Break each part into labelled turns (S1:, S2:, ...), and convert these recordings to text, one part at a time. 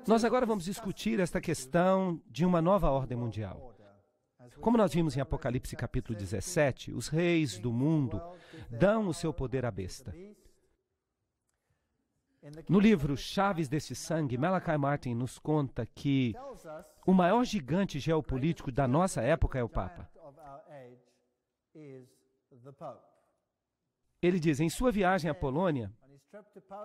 S1: Nós agora vamos discutir esta questão de uma nova ordem mundial. Como nós vimos em Apocalipse capítulo 17, os reis do mundo dão o seu poder à besta. No livro Chaves deste Sangue, Malachi Martin nos conta que o maior gigante geopolítico da nossa época é o Papa. Ele diz, em sua viagem à Polônia,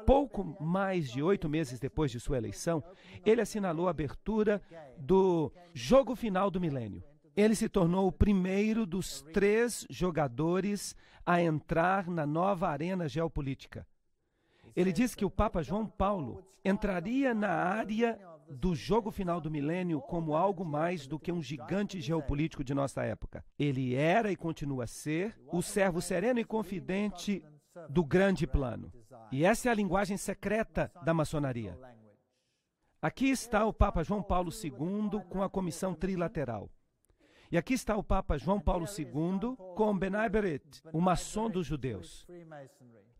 S1: pouco mais de 8 meses depois de sua eleição, ele assinalou a abertura do jogo final do milênio. Ele se tornou o primeiro dos 3 jogadores a entrar na nova arena geopolítica. Ele disse que o Papa João Paulo entraria na área do jogo final do milênio como algo mais do que um gigante geopolítico de nossa época. Ele era e continua a ser o servo sereno e confidente do grande plano. E essa é a linguagem secreta da maçonaria. Aqui está o Papa João Paulo II com a comissão trilateral. E aqui está o Papa João Paulo II com B'nai B'rith, o maçom dos judeus.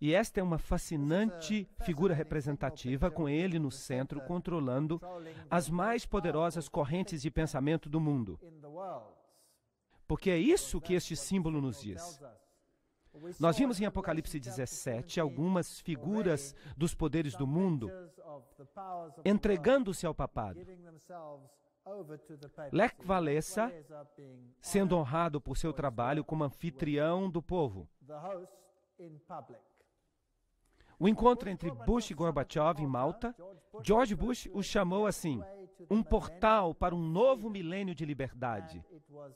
S1: E esta é uma fascinante figura representativa, com ele no centro, controlando as mais poderosas correntes de pensamento do mundo. Porque é isso que este símbolo nos diz. Nós vimos em Apocalipse 17 algumas figuras dos poderes do mundo entregando-se ao papado. Lech Walesa, sendo honrado por seu trabalho como anfitrião do povo. O encontro entre Bush e Gorbachev em Malta, George Bush o chamou assim, um portal para um novo milênio de liberdade.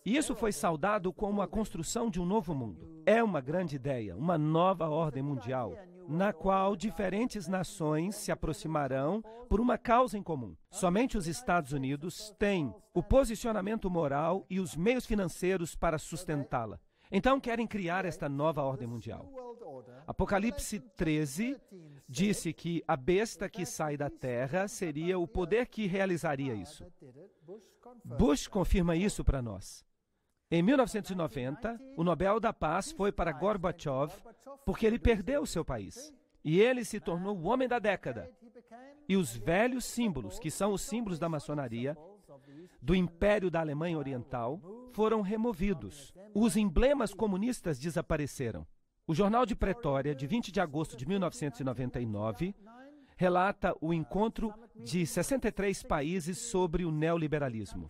S1: E isso foi saudado como a construção de um novo mundo. É uma grande ideia, uma nova ordem mundial, na qual diferentes nações se aproximarão por uma causa em comum. Somente os Estados Unidos têm o posicionamento moral e os meios financeiros para sustentá-la. Então querem criar esta nova ordem mundial. Apocalipse 13 disse que a besta que sai da terra seria o poder que realizaria isso. Bush confirma isso para nós. Em 1990, o Nobel da Paz foi para Gorbachev porque ele perdeu o seu país. E ele se tornou o homem da década. E os velhos símbolos, que são os símbolos da maçonaria, do Império da Alemanha Oriental, foram removidos. Os emblemas comunistas desapareceram. O Jornal de Pretória, de 20 de agosto de 1999, relata o encontro de 63 países sobre o neoliberalismo.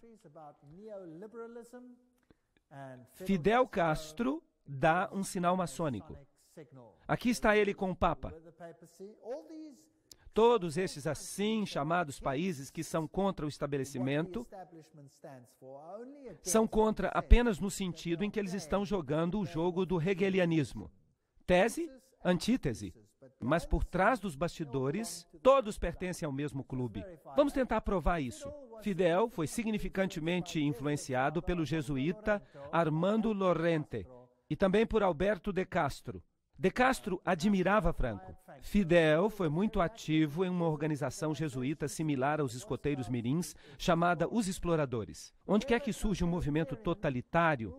S1: Fidel Castro dá um sinal maçônico. Aqui está ele com o Papa. Todos estes assim chamados países que são contra o estabelecimento são contra apenas no sentido em que eles estão jogando o jogo do hegelianismo. Tese, antítese. Mas por trás dos bastidores, todos pertencem ao mesmo clube. Vamos tentar provar isso. Fidel foi significantemente influenciado pelo jesuíta Armando Lorente e também por Alberto de Castro. De Castro admirava Franco. Fidel foi muito ativo em uma organização jesuíta similar aos escoteiros mirins, chamada Os Exploradores. Onde quer que surja um movimento totalitário,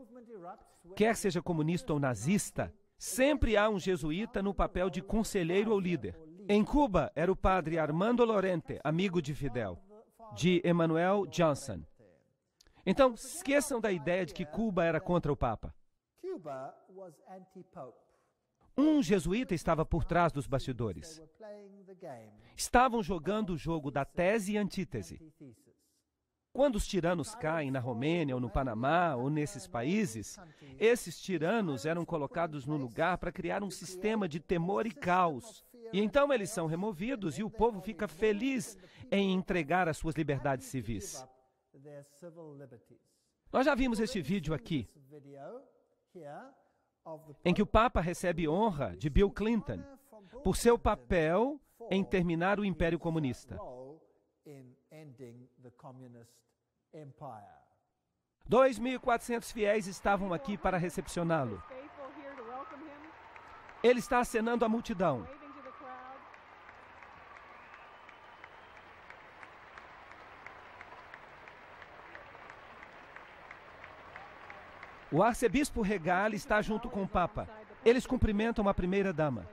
S1: quer seja comunista ou nazista, sempre há um jesuíta no papel de conselheiro ou líder. Em Cuba, era o padre Armando Lorente, amigo de Fidel, de Emmanuel Johnson. Então, esqueçam da ideia de que Cuba era contra o Papa. Um jesuíta estava por trás dos bastidores. Estavam jogando o jogo da tese e antítese. Quando os tiranos caem na Romênia ou no Panamá ou nesses países, esses tiranos eram colocados no lugar para criar um sistema de temor e caos. E então eles são removidos e o povo fica feliz em entregar as suas liberdades civis. Nós já vimos este vídeo aqui, em que o Papa recebe honra de Bill Clinton por seu papel em terminar o Império Comunista. 2.400 fiéis estavam aqui para recepcioná-lo. Ele está acenando à multidão. O arcebispo Regal está junto com o Papa. Eles cumprimentam a primeira-dama.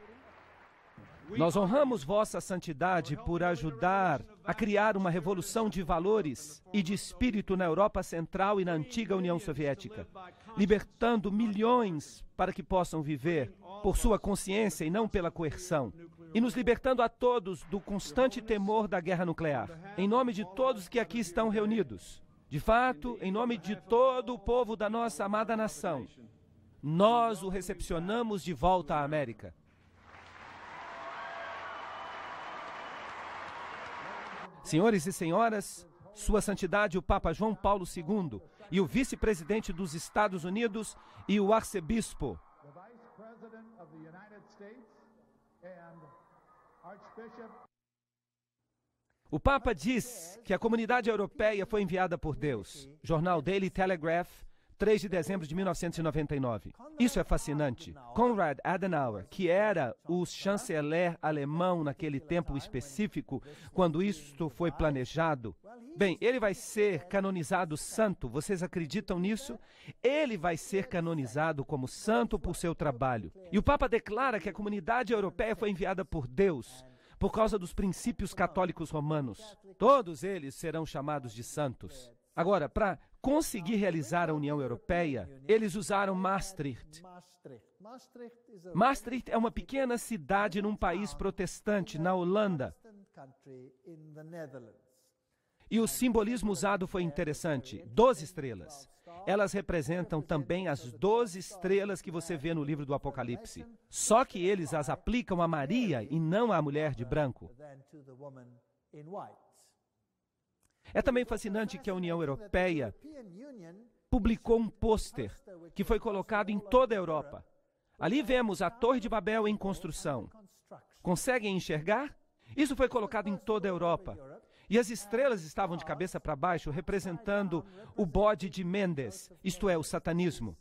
S1: Nós honramos Vossa Santidade por ajudar a criar uma revolução de valores e de espírito na Europa Central e na antiga União Soviética, libertando milhões para que possam viver por sua consciência e não pela coerção, e nos libertando a todos do constante temor da guerra nuclear, em nome de todos que aqui estão reunidos. De fato, em nome de todo o povo da nossa amada nação, nós o recepcionamos de volta à América. Senhores e senhoras, Sua Santidade o Papa João Paulo II e o vice-presidente dos Estados Unidos e o arcebispo. O Papa diz que a comunidade europeia foi enviada por Deus. Jornal Daily Telegraph, 3 de dezembro de 1999. Isso é fascinante. Konrad Adenauer, que era o chanceler alemão naquele tempo específico, quando isto foi planejado, bem, ele vai ser canonizado santo. Vocês acreditam nisso? Ele vai ser canonizado como santo por seu trabalho. E o Papa declara que a comunidade europeia foi enviada por Deus, por causa dos princípios católicos romanos. Todos eles serão chamados de santos. Agora, para conseguir realizar a União Europeia, eles usaram Maastricht. Maastricht é uma pequena cidade num país protestante, na Holanda. E o simbolismo usado foi interessante. 12 estrelas. Elas representam também as 12 estrelas que você vê no livro do Apocalipse. Só que eles as aplicam a Maria e não à mulher de branco. É também fascinante que a União Europeia publicou um pôster que foi colocado em toda a Europa. Ali vemos a Torre de Babel em construção. Conseguem enxergar? Isso foi colocado em toda a Europa. E as estrelas estavam de cabeça para baixo, representando o bode de Mendes, isto é, o satanismo.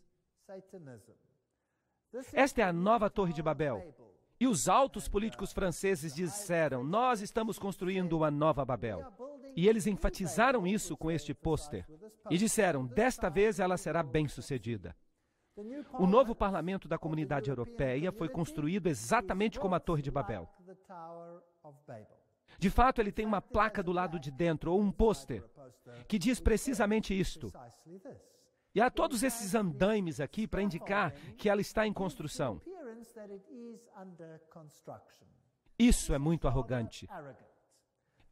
S1: Esta é a nova Torre de Babel. E os altos políticos franceses disseram: nós estamos construindo uma nova Babel. E eles enfatizaram isso com este pôster. E disseram: desta vez ela será bem-sucedida. O novo parlamento da Comunidade Europeia foi construído exatamente como a Torre de Babel. De fato, ele tem uma placa do lado de dentro, ou um pôster, que diz precisamente isto. E há todos esses andaimes aqui para indicar que ela está em construção. Isso é muito arrogante.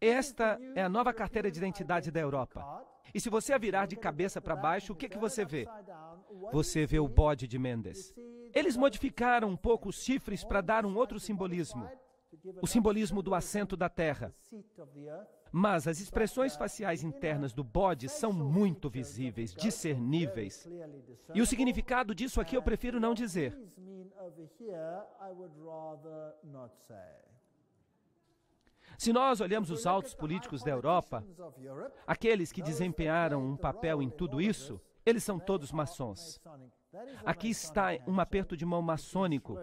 S1: Esta é a nova carteira de identidade da Europa. E se você a virar de cabeça para baixo, o que você vê? Você vê o bode de Mendes. Eles modificaram um pouco os chifres para dar um outro simbolismo. O simbolismo do assento da terra. Mas as expressões faciais internas do bode são muito visíveis, discerníveis. E o significado disso aqui eu prefiro não dizer. Se nós olhamos os altos políticos da Europa, aqueles que desempenharam um papel em tudo isso, eles são todos maçons. Aqui está um aperto de mão maçônico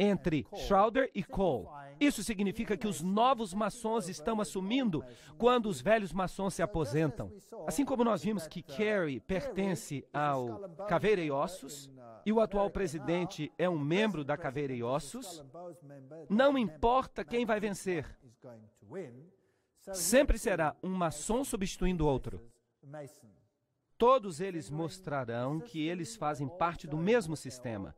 S1: entre Schroeder e Kohl. Isso significa que os novos maçons estão assumindo quando os velhos maçons se aposentam. Assim como nós vimos que Kerry pertence ao Caveira e Ossos, e o atual presidente é um membro da Caveira e Ossos, não importa quem vai vencer. Sempre será um maçom substituindo outro. Todos eles mostrarão que eles fazem parte do mesmo sistema.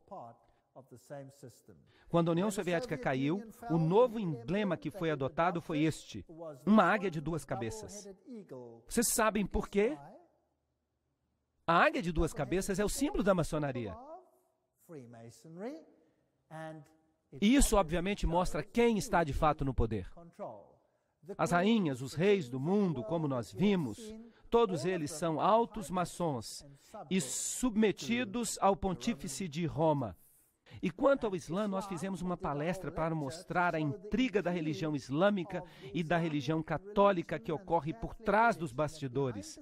S1: Quando a União Soviética caiu, o novo emblema que foi adotado foi este: uma águia de duas cabeças. Vocês sabem por quê? A águia de duas cabeças é o símbolo da maçonaria. E isso, obviamente, mostra quem está de fato no poder. As rainhas, os reis do mundo, como nós vimos, todos eles são altos maçons e submetidos ao pontífice de Roma. E quanto ao Islã, nós fizemos uma palestra para mostrar a intriga da religião islâmica e da religião católica que ocorre por trás dos bastidores.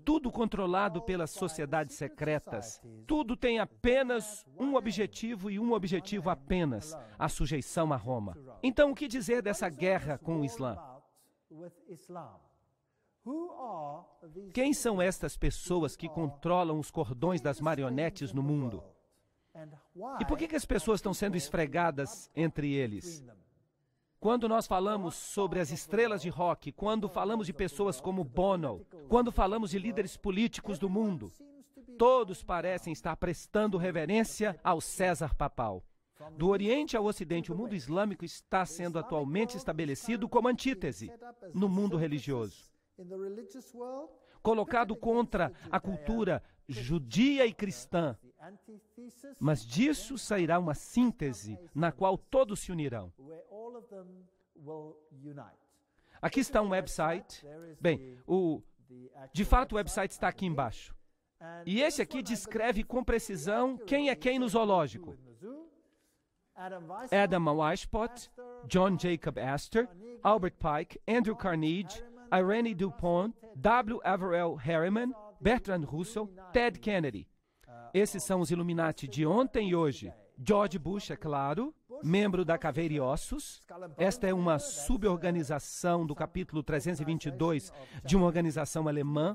S1: Tudo controlado pelas sociedades secretas. Tudo tem apenas um objetivo e um objetivo apenas: a sujeição a Roma. Então, o que dizer dessa guerra com o Islã? Quem são estas pessoas que controlam os cordões das marionetes no mundo? E por que as pessoas estão sendo esfregadas entre eles? quando nós falamos sobre as estrelas de rock, quando falamos de pessoas como Bono, quando falamos de líderes políticos do mundo, todos parecem estar prestando reverência ao César papal. Do Oriente ao Ocidente, o mundo islâmico está sendo atualmente estabelecido como antítese no mundo religioso, colocado contra a cultura judia e cristã. Mas disso sairá uma síntese na qual todos se unirão. Aqui está um website. Bem, de fato o website está aqui embaixo. E esse aqui descreve com precisão quem é quem no zoológico. Adam Weishaupt, John Jacob Astor, Albert Pike, Andrew Carnegie, Irene Dupont, W. Averell Harriman, Bertrand Russell, Ted Kennedy. Esses são os Illuminati de ontem e hoje. George Bush, é claro, membro da Caveira e Ossos. Esta é uma suborganização do capítulo 322 de uma organização alemã,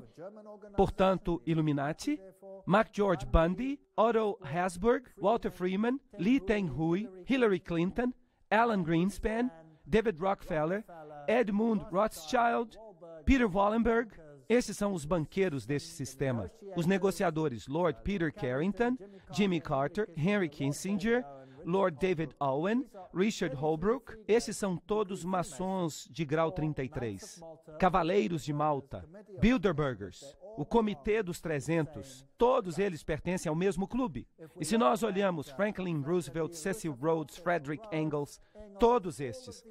S1: portanto, Illuminati. Mark George Bundy, Otto Habsburg, Walter Freeman, Lee Teng-hui, Hillary Clinton, Alan Greenspan, David Rockefeller, Edmund Rothschild, Peter Wallenberg. Esses são os banqueiros deste sistema. Os negociadores, Lord Peter Carrington, Jimmy Carter, Henry Kissinger, Lord David Owen, Richard Holbrooke. Esses são todos maçons de grau 33. Cavaleiros de Malta, Bilderbergers, o Comitê dos 300. Todos eles pertencem ao mesmo clube. E se nós olhamos Franklin Roosevelt, Cecil Rhodes, Frederick Engels, todos estes,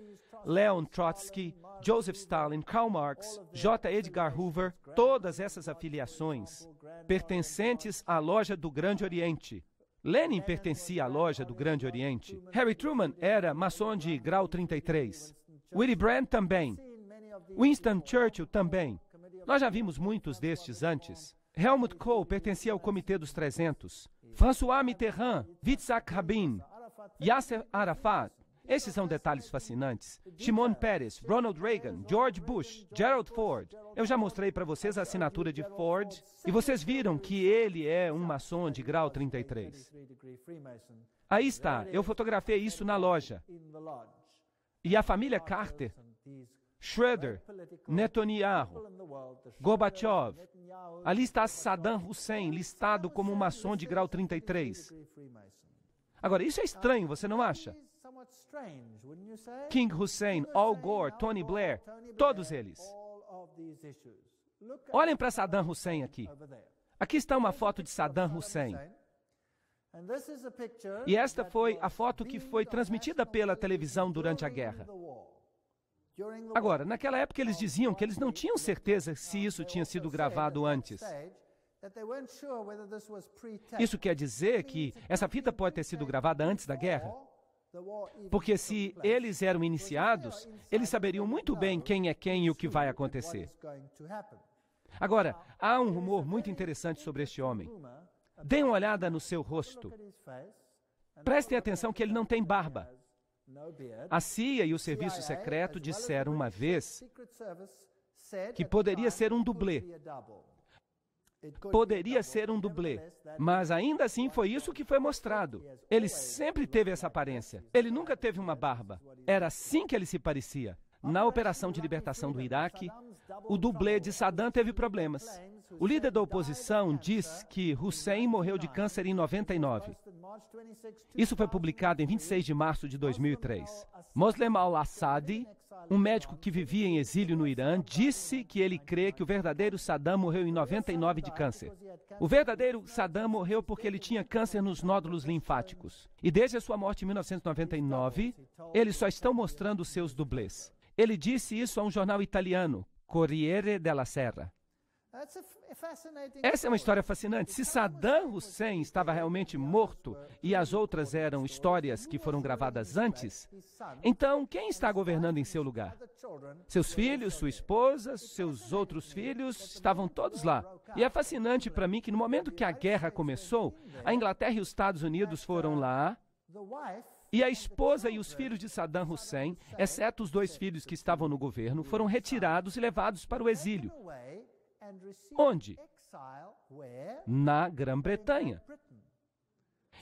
S1: Leon Trotsky, Joseph Stalin, Karl Marx, J. Edgar Hoover, todas essas afiliações pertencentes à loja do Grande Oriente. Lenin pertencia à loja do Grande Oriente. Harry Truman era maçom de grau 33. Willy Brandt também. Winston Churchill também. Nós já vimos muitos destes antes. Helmut Kohl pertencia ao Comitê dos 300. François Mitterrand, Yitzhak Rabin, Yasser Arafat. Esses são detalhes fascinantes. Shimon Peres, Ronald Reagan, George Bush, Gerald Ford. Eu já mostrei para vocês a assinatura de Ford e vocês viram que ele é um maçom de grau 33. Aí está, eu fotografei isso na loja. E a família Carter, Schroeder, Netanyahu, Gorbachev. Ali está Saddam Hussein, listado como um maçom de grau 33. Agora, isso é estranho, você não acha? King Hussein, Al Gore, Tony Blair, todos eles. Olhem para Saddam Hussein aqui. Aqui está uma foto de Saddam Hussein. E esta foi a foto que foi transmitida pela televisão durante a guerra. Agora, naquela época eles diziam que eles não tinham certeza se isso tinha sido gravado antes. Isso quer dizer que essa fita pode ter sido gravada antes da guerra? Porque se eles eram iniciados, eles saberiam muito bem quem é quem e o que vai acontecer. Agora, há um rumor muito interessante sobre este homem. Deem uma olhada no seu rosto. Prestem atenção que ele não tem barba. A CIA e o Serviço Secreto disseram uma vez que poderia ser um dublê. Poderia ser um dublê, mas ainda assim foi isso que foi mostrado. Ele sempre teve essa aparência. Ele nunca teve uma barba. Era assim que ele se parecia. Na operação de libertação do Iraque, o dublê de Saddam teve problemas. O líder da oposição diz que Hussein morreu de câncer em 99. Isso foi publicado em 26 de março de 2003. Moslem al-Assadi, um médico que vivia em exílio no Irã, disse que ele crê que o verdadeiro Saddam morreu em 99 de câncer. O verdadeiro Saddam morreu porque ele tinha câncer nos nódulos linfáticos. E desde a sua morte em 1999, eles só estão mostrando seus dublês. Ele disse isso a um jornal italiano, Corriere della Sera. Essa é uma história fascinante. Se Saddam Hussein estava realmente morto e as outras eram histórias que foram gravadas antes, então quem está governando em seu lugar? Seus filhos, sua esposa, seus outros filhos, estavam todos lá. E é fascinante para mim que no momento que a guerra começou, a Inglaterra e os Estados Unidos foram lá, e a esposa e os filhos de Saddam Hussein, exceto os 2 filhos que estavam no governo, foram retirados e levados para o exílio. Onde? Na Grã-Bretanha.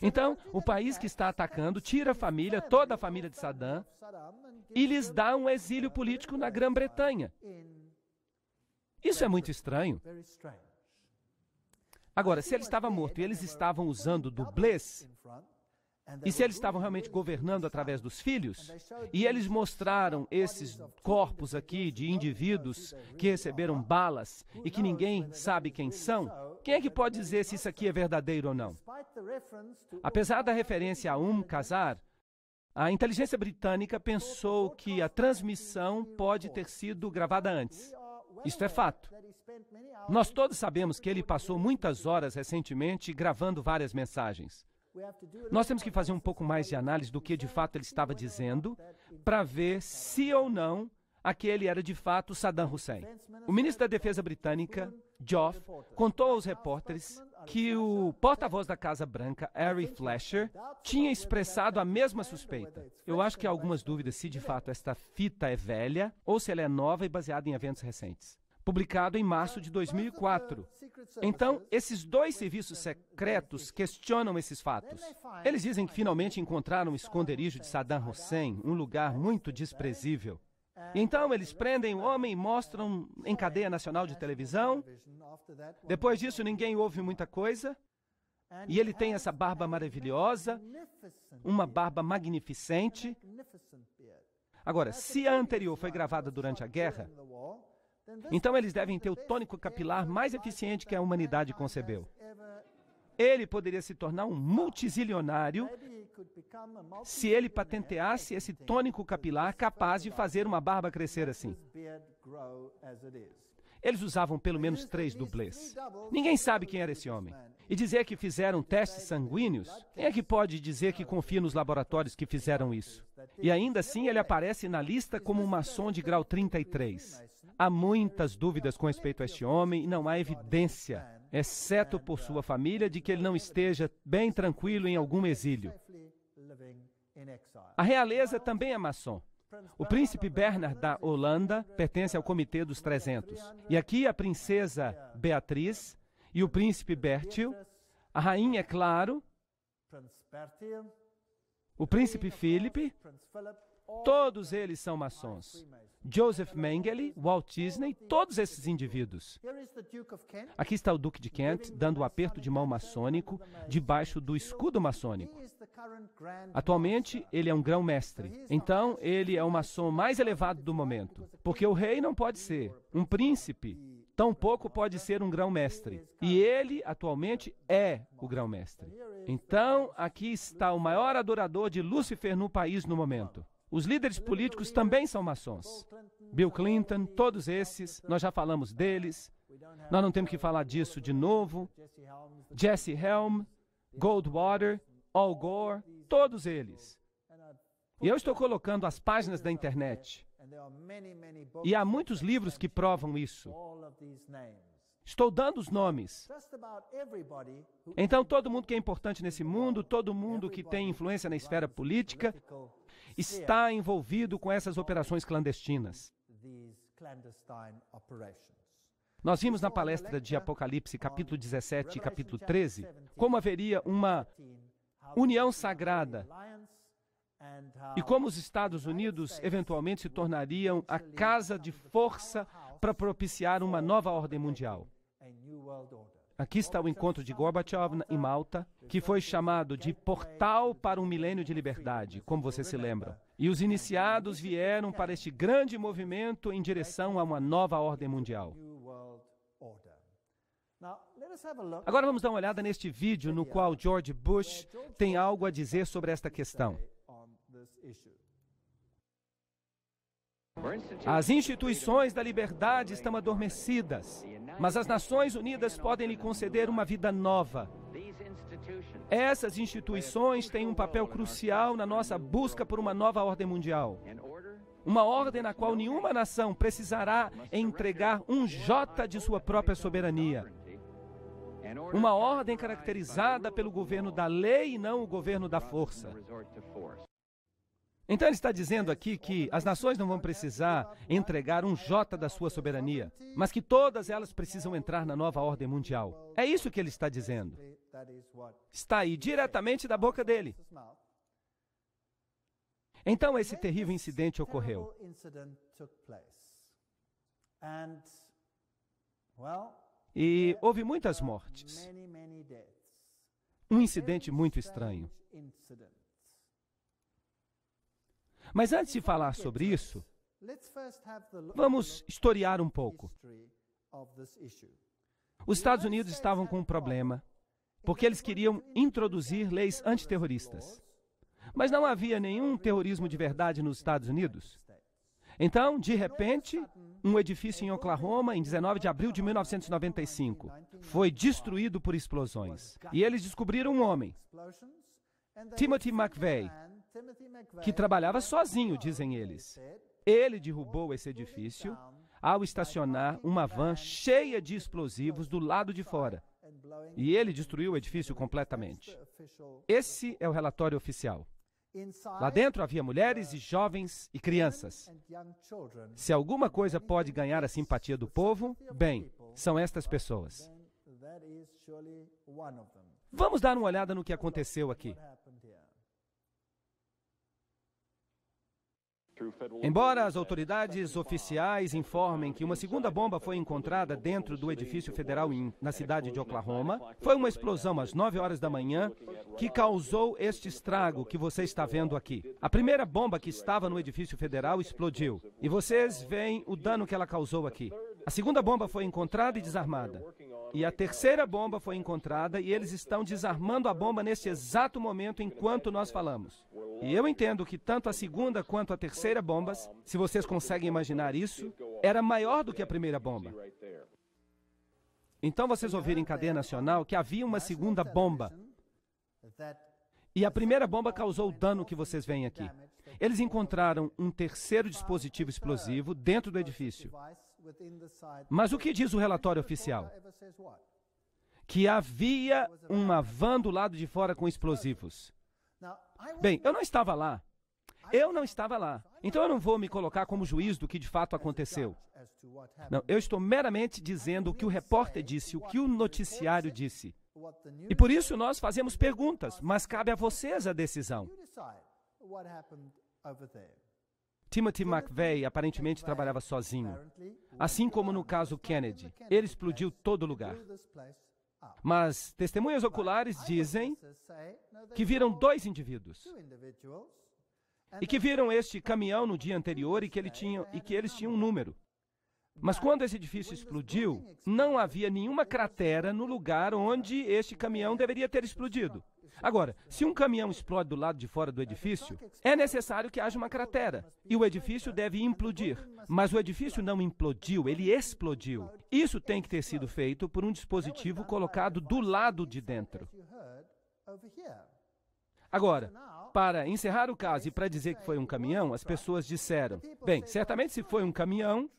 S1: Então, o país que está atacando tira a família, toda a família de Saddam, e lhes dá um exílio político na Grã-Bretanha. Isso é muito estranho. Agora, se ele estava morto e eles estavam usando dublês, e se eles estavam realmente governando através dos filhos, e eles mostraram esses corpos aqui de indivíduos que receberam balas e que ninguém sabe quem são, quem é que pode dizer se isso aqui é verdadeiro ou não? Apesar da referência a Qasar, a inteligência britânica pensou que a transmissão pode ter sido gravada antes. Isto é fato. Nós todos sabemos que ele passou muitas horas recentemente gravando várias mensagens. Nós temos que fazer um pouco mais de análise do que de fato ele estava dizendo para ver se ou não aquele era de fato Saddam Hussein. O ministro da Defesa britânica, Geoff, contou aos repórteres que o porta-voz da Casa Branca, Ari Fleischer, tinha expressado a mesma suspeita. Eu acho que há algumas dúvidas se de fato esta fita é velha ou se ela é nova e baseada em eventos recentes. Publicado em março de 2004. Então, esses dois serviços secretos questionam esses fatos. Eles dizem que finalmente encontraram o esconderijo de Saddam Hussein, um lugar muito desprezível. Então, eles prendem o homem e mostram em cadeia nacional de televisão. Depois disso, ninguém ouve muita coisa. E ele tem essa barba maravilhosa, uma barba magnificente. Agora, se a anterior foi gravada durante a guerra, então eles devem ter o tônico capilar mais eficiente que a humanidade concebeu. Ele poderia se tornar um multizilionário se ele patenteasse esse tônico capilar capaz de fazer uma barba crescer assim. Eles usavam pelo menos 3 dublês. Ninguém sabe quem era esse homem. E dizer que fizeram testes sanguíneos, quem é que pode dizer que confia nos laboratórios que fizeram isso? E ainda assim ele aparece na lista como um maçom de grau 33. Há muitas dúvidas com respeito a este homem e não há evidência, exceto por sua família, de que ele não esteja bem tranquilo em algum exílio. A realeza também é maçom. O príncipe Bernard da Holanda pertence ao Comitê dos 300. E aqui a princesa Beatriz e o príncipe Bertil, a rainha, é claro, o príncipe Philip, todos eles são maçons. Joseph Mengele, Walt Disney, todos esses indivíduos. Aqui está o Duque de Kent, dando o aperto de mão maçônico debaixo do escudo maçônico. Atualmente, ele é um grão-mestre. Então, ele é o maçom mais elevado do momento. Porque o rei não pode ser. Um príncipe tampouco pode ser um grão-mestre. E ele, atualmente, é o grão-mestre. Então, aqui está o maior adorador de Lúcifer no país no momento. Os líderes políticos também são maçons. Bill Clinton, todos esses, nós já falamos deles. Nós não temos que falar disso de novo. Jesse Helm, Goldwater, Al Gore, todos eles. E eu estou colocando as páginas da internet. E há muitos livros que provam isso. Estou dando os nomes. Então, todo mundo que é importante nesse mundo, todo mundo que tem influência na esfera política, está envolvido com essas operações clandestinas. Nós vimos na palestra de Apocalipse, capítulo 17 e capítulo 13, como haveria uma união sagrada e como os Estados Unidos eventualmente se tornariam a casa de força para propiciar uma nova ordem mundial. Aqui está o encontro de Gorbachev em Malta, que foi chamado de Portal para um Milênio de Liberdade, como vocês se lembram. E os iniciados vieram para este grande movimento em direção a uma nova ordem mundial. Agora vamos dar uma olhada neste vídeo no qual George Bush tem algo a dizer sobre esta questão. As instituições da liberdade estão adormecidas, mas as Nações Unidas podem lhe conceder uma vida nova. Essas instituições têm um papel crucial na nossa busca por uma nova ordem mundial. Uma ordem na qual nenhuma nação precisará entregar um jota de sua própria soberania. Uma ordem caracterizada pelo governo da lei e não o governo da força. Então ele está dizendo aqui que as nações não vão precisar entregar um jota da sua soberania, mas que todas elas precisam entrar na nova ordem mundial. É isso que ele está dizendo. Está aí diretamente da boca dele. Então esse terrível incidente ocorreu. E houve muitas mortes. Um incidente muito estranho. Mas antes de falar sobre isso, vamos historiar um pouco. Os Estados Unidos estavam com um problema, porque eles queriam introduzir leis antiterroristas. Mas não havia nenhum terrorismo de verdade nos Estados Unidos. Então, de repente, um edifício em Oklahoma, em 19 de abril de 1995, foi destruído por explosões. E eles descobriram um homem, Timothy McVeigh, que trabalhava sozinho, dizem eles. Ele derrubou esse edifício ao estacionar uma van cheia de explosivos do lado de fora. E ele destruiu o edifício completamente. Esse é o relatório oficial. Lá dentro havia mulheres e jovens e crianças. Se alguma coisa pode ganhar a simpatia do povo, bem, são estas pessoas. Vamos dar uma olhada no que aconteceu aqui. Embora as autoridades oficiais informem que uma segunda bomba foi encontrada dentro do edifício federal na cidade de Oklahoma, foi uma explosão às 9 horas da manhã que causou este estrago que você está vendo aqui. A primeira bomba que estava no edifício federal explodiu, e vocês veem o dano que ela causou aqui. A segunda bomba foi encontrada e desarmada. E a terceira bomba foi encontrada e eles estão desarmando a bomba neste exato momento enquanto nós falamos. E eu entendo que tanto a segunda quanto a terceira bombas, se vocês conseguem imaginar isso, era maior do que a primeira bomba. Então vocês ouviram em cadeia nacional que havia uma segunda bomba. E a primeira bomba causou o dano que vocês veem aqui. Eles encontraram um terceiro dispositivo explosivo dentro do edifício. Mas o que diz o relatório oficial? Que havia uma van do lado de fora com explosivos. Bem, eu não estava lá. Então eu não vou me colocar como juiz do que de fato aconteceu. Não, eu estou meramente dizendo o que o repórter disse, o que o noticiário disse. E por isso nós fazemos perguntas, mas cabe a vocês a decisão. Timothy McVeigh aparentemente trabalhava sozinho. Assim como no caso Kennedy, ele explodiu todo o lugar. Mas testemunhas oculares dizem que viram 2 indivíduos e que viram este caminhão no dia anterior e que eles tinham um número. Mas quando esse edifício explodiu, não havia nenhuma cratera no lugar onde este caminhão deveria ter explodido. Agora, se um caminhão explode do lado de fora do edifício, é necessário que haja uma cratera e o edifício deve implodir. Mas o edifício não implodiu, ele explodiu. Isso tem que ter sido feito por um dispositivo colocado do lado de dentro. Agora, para encerrar o caso e para dizer que foi um caminhão, as pessoas disseram, bem, certamente se foi um caminhão,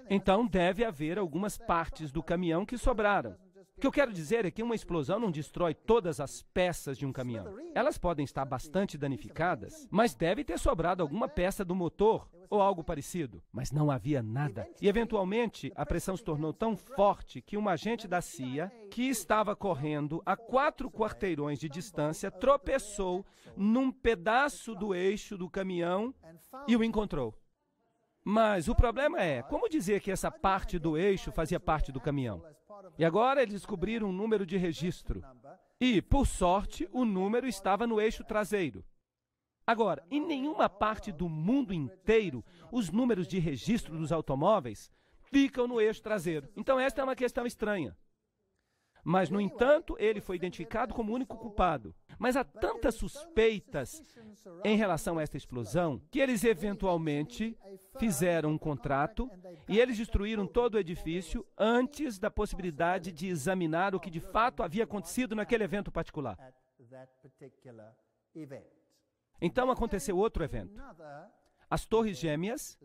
S1: então deve haver algumas partes do caminhão que sobraram. O que eu quero dizer é que uma explosão não destrói todas as peças de um caminhão. Elas podem estar bastante danificadas, mas deve ter sobrado alguma peça do motor ou algo parecido. Mas não havia nada. E, eventualmente, a pressão se tornou tão forte que um agente da CIA, que estava correndo a 4 quarteirões de distância, tropeçou num pedaço do eixo do caminhão e o encontrou. Mas o problema é, como dizer que essa parte do eixo fazia parte do caminhão? E agora eles descobriram um número de registro. E, por sorte, o número estava no eixo traseiro. Agora, em nenhuma parte do mundo inteiro, os números de registro dos automóveis ficam no eixo traseiro. Então, esta é uma questão estranha. Mas, no entanto, ele foi identificado como o único culpado. Mas há tantas suspeitas em relação a esta explosão que eles eventualmente fizeram um contrato e eles destruíram todo o edifício antes da possibilidade de examinar o que de fato havia acontecido naquele evento particular. Então aconteceu outro evento. As Torres Gêmeas.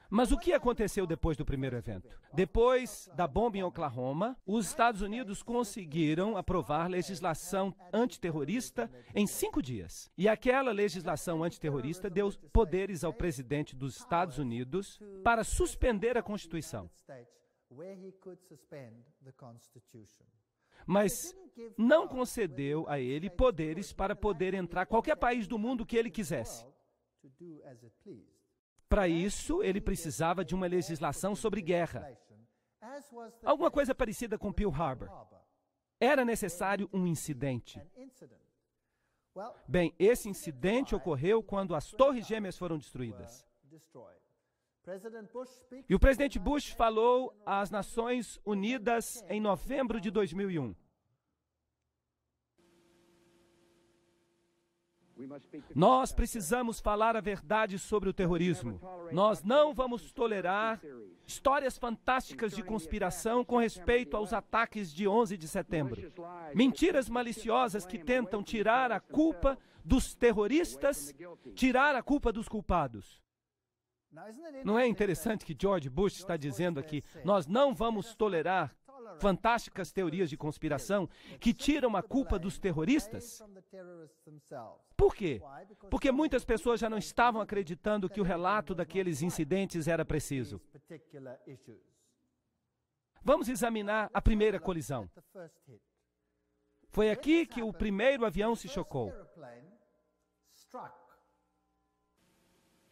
S1: Mas o que aconteceu depois do primeiro evento? Depois da bomba em Oklahoma, os Estados Unidos conseguiram aprovar legislação antiterrorista em 5 dias. E aquela legislação antiterrorista deu poderes ao presidente dos Estados Unidos para suspender a Constituição. mas não concedeu a ele poderes para poder entrar em qualquer país do mundo que ele quisesse. Para isso, ele precisava de uma legislação sobre guerra. Alguma coisa parecida com Pearl Harbor. Era necessário um incidente. Bem, esse incidente ocorreu quando as Torres Gêmeas foram destruídas. E o presidente Bush falou às Nações Unidas em novembro de 2001. Nós precisamos falar a verdade sobre o terrorismo. Nós não vamos tolerar histórias fantásticas de conspiração com respeito aos ataques de 11 de setembro. Mentiras maliciosas que tentam tirar a culpa dos terroristas, tirar a culpa dos culpados. Não é interessante que George Bush está dizendo aqui, nós não vamos tolerar fantásticas teorias de conspiração que tiram a culpa dos terroristas? Por quê? Porque muitas pessoas já não estavam acreditando que o relato daqueles incidentes era preciso. Vamos examinar a primeira colisão. Foi aqui que o primeiro avião se chocou.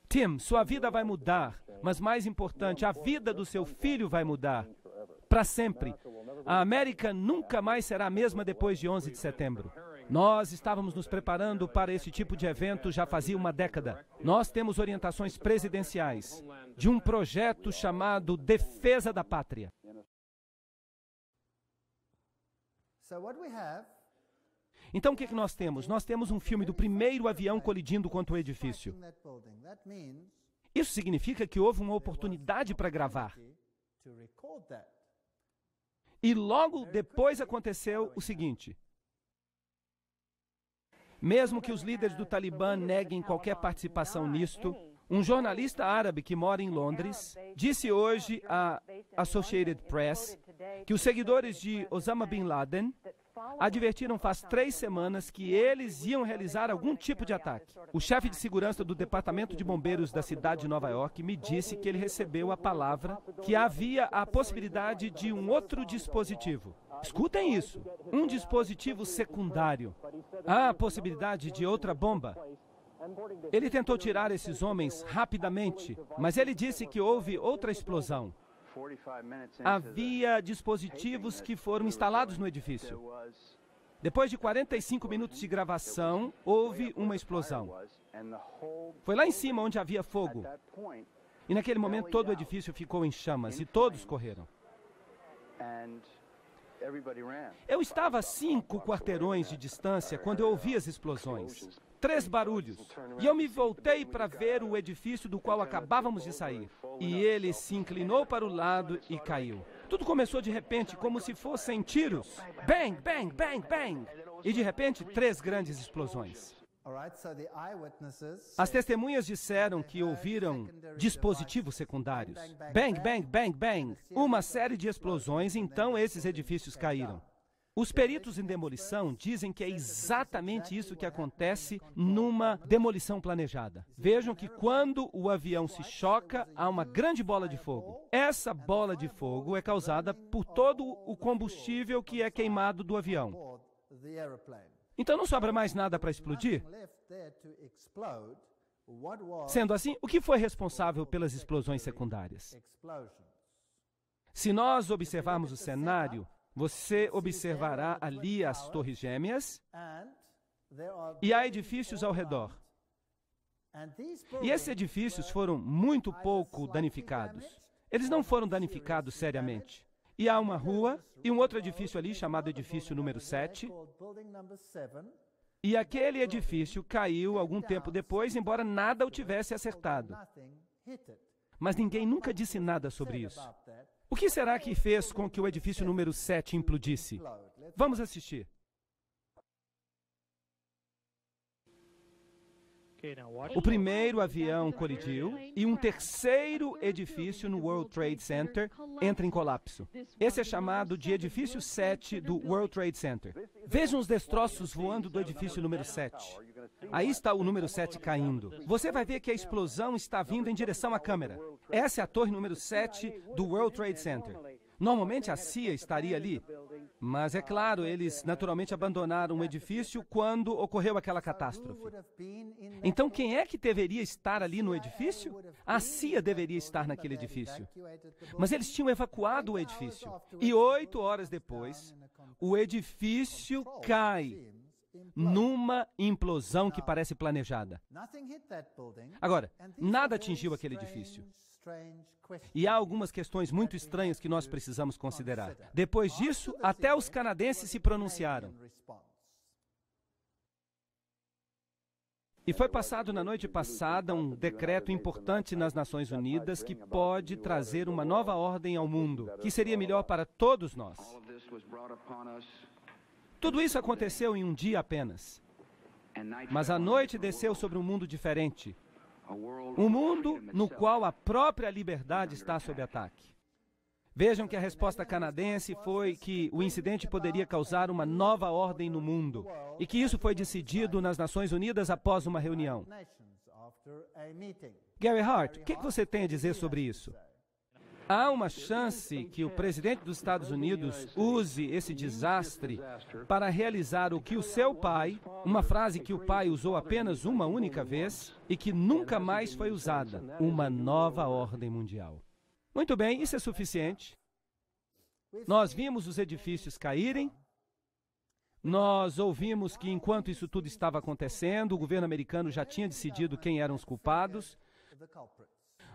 S1: Tim, sua vida vai mudar, mas mais importante, a vida do seu filho vai mudar. Para sempre. A América nunca mais será a mesma depois de 11 de setembro. Nós estávamos nos preparando para esse tipo de evento já fazia uma década. Nós temos orientações presidenciais de um projeto chamado Defesa da Pátria. Então, o que nós temos? Nós temos um filme do primeiro avião colidindo contra o edifício. Isso significa que houve uma oportunidade para gravar. E logo depois aconteceu o seguinte. Mesmo que os líderes do Talibã neguem qualquer participação nisto, um jornalista árabe que mora em Londres disse hoje à Associated Press que os seguidores de Osama Bin Laden advertiram faz 3 semanas que eles iam realizar algum tipo de ataque. O chefe de segurança do Departamento de Bombeiros da cidade de Nova York me disse que ele recebeu a palavra que havia a possibilidade de um outro dispositivo. Escutem isso, um dispositivo secundário. Há a possibilidade de outra bomba. Ele tentou tirar esses homens rapidamente, mas ele disse que houve outra explosão. Havia dispositivos que foram instalados no edifício. Depois de 45 minutos de gravação, houve uma explosão. Foi lá em cima onde havia fogo. E naquele momento todo o edifício ficou em chamas e todos correram. Eu estava a 5 quarteirões de distância quando eu ouvi as explosões. 3 barulhos. E eu me voltei para ver o edifício do qual acabávamos de sair. E ele se inclinou para o lado e caiu. Tudo começou de repente, como se fossem tiros. Bang, bang, bang, bang. E de repente, 3 grandes explosões. As testemunhas disseram que ouviram dispositivos secundários. Bang, bang, bang, bang. Uma série de explosões, então esses edifícios caíram. Os peritos em demolição dizem que é exatamente isso que acontece numa demolição planejada. Vejam que quando o avião se choca, há uma grande bola de fogo. Essa bola de fogo é causada por todo o combustível que é queimado do avião. Então não sobra mais nada para explodir? Sendo assim, o que foi responsável pelas explosões secundárias? Se nós observarmos o cenário, você observará ali as Torres Gêmeas e há edifícios ao redor. E esses edifícios foram muito pouco danificados. Eles não foram danificados seriamente. E há uma rua e um outro edifício ali chamado edifício número 7. E aquele edifício caiu algum tempo depois, embora nada o tivesse acertado. Mas ninguém nunca disse nada sobre isso. O que será que fez com que o edifício número 7 implodisse? Vamos assistir. O primeiro avião colidiu e um terceiro edifício no World Trade Center entra em colapso. Esse é chamado de edifício 7 do World Trade Center. Vejam os destroços voando do edifício número 7. Aí está o número 7 caindo. Você vai ver que a explosão está vindo em direção à câmera. Essa é a torre número 7 do World Trade Center. Normalmente a CIA estaria ali. Mas é claro, eles naturalmente abandonaram o edifício quando ocorreu aquela catástrofe. Então, quem é que deveria estar ali no edifício? A CIA deveria estar naquele edifício. Mas eles tinham evacuado o edifício. E 8 horas depois, o edifício cai numa implosão que parece planejada. Agora, nada atingiu aquele edifício. E há algumas questões muito estranhas que nós precisamos considerar. Depois disso, até os canadenses se pronunciaram. E foi passado na noite passada um decreto importante nas Nações Unidas que pode trazer uma nova ordem ao mundo, que seria melhor para todos nós. Tudo isso aconteceu em um dia apenas. Mas a noite desceu sobre um mundo diferente. Um mundo no qual a própria liberdade está sob ataque. Vejam que a resposta canadense foi que o incidente poderia causar uma nova ordem no mundo e que isso foi decidido nas Nações Unidas após uma reunião. Gary Hart, o que você tem a dizer sobre isso? Há uma chance que o presidente dos Estados Unidos use esse desastre para realizar o que o seu pai, uma frase que o pai usou apenas uma única vez e que nunca mais foi usada, uma nova ordem mundial. Muito bem, isso é suficiente. Nós vimos os edifícios caírem, nós ouvimos que enquanto isso tudo estava acontecendo, o governo americano já tinha decidido quem eram os culpados.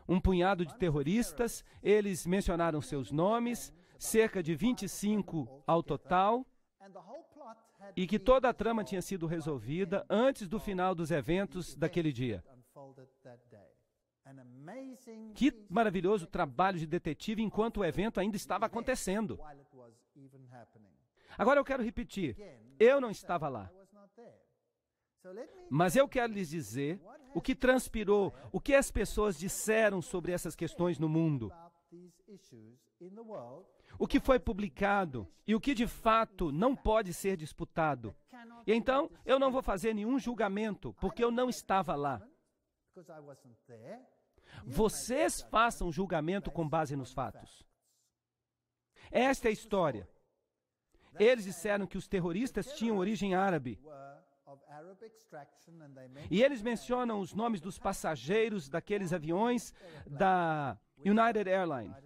S1: Um punhado de terroristas, eles mencionaram seus nomes, cerca de 25 ao total, e que toda a trama tinha sido resolvida antes do final dos eventos daquele dia. Que maravilhoso trabalho de detetive enquanto o evento ainda estava acontecendo. Agora eu quero repetir, eu não estava lá. Mas eu quero lhes dizer o que transpirou, o que as pessoas disseram sobre essas questões no mundo, o que foi publicado e o que de fato não pode ser disputado. E então, eu não vou fazer nenhum julgamento, porque eu não estava lá. Vocês façam julgamento com base nos fatos. Esta é a história. Eles disseram que os terroristas tinham origem árabe. E eles mencionam os nomes dos passageiros daqueles aviões da United Airlines.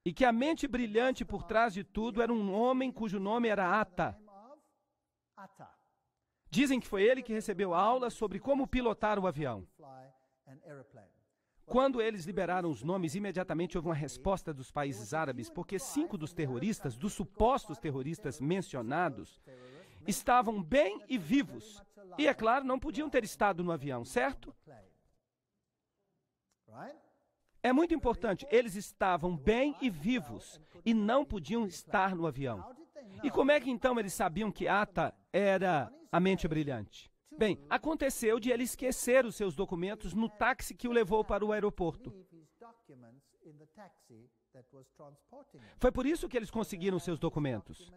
S1: E que a mente brilhante por trás de tudo era um homem cujo nome era Atta. Dizem que foi ele que recebeu aula sobre como pilotar o avião. Quando eles liberaram os nomes, imediatamente houve uma resposta dos países árabes, porque 5 dos terroristas, dos supostos terroristas mencionados, estavam bem e vivos. E, é claro, não podiam ter estado no avião, certo? É muito importante, eles estavam bem e vivos e não podiam estar no avião. E como é que então eles sabiam que Atta era a mente brilhante? Bem, aconteceu de ele esquecer os seus documentos no táxi que o levou para o aeroporto. Foi por isso que eles conseguiram seus documentos.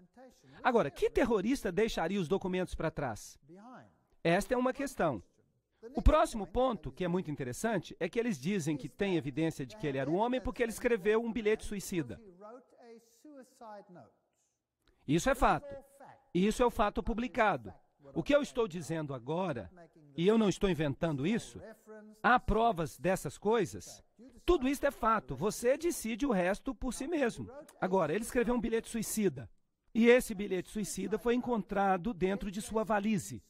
S1: Agora, que terrorista deixaria os documentos para trás? Esta é uma questão. O próximo ponto, que é muito interessante, é que eles dizem que tem evidência de que ele era um homem porque ele escreveu um bilhete suicida. Isso é fato. E isso é o fato publicado. O que eu estou dizendo agora, e eu não estou inventando isso, há provas dessas coisas. Tudo isso é fato. Você decide o resto por si mesmo. Agora, ele escreveu um bilhete suicida. E esse bilhete suicida foi encontrado dentro de sua valise.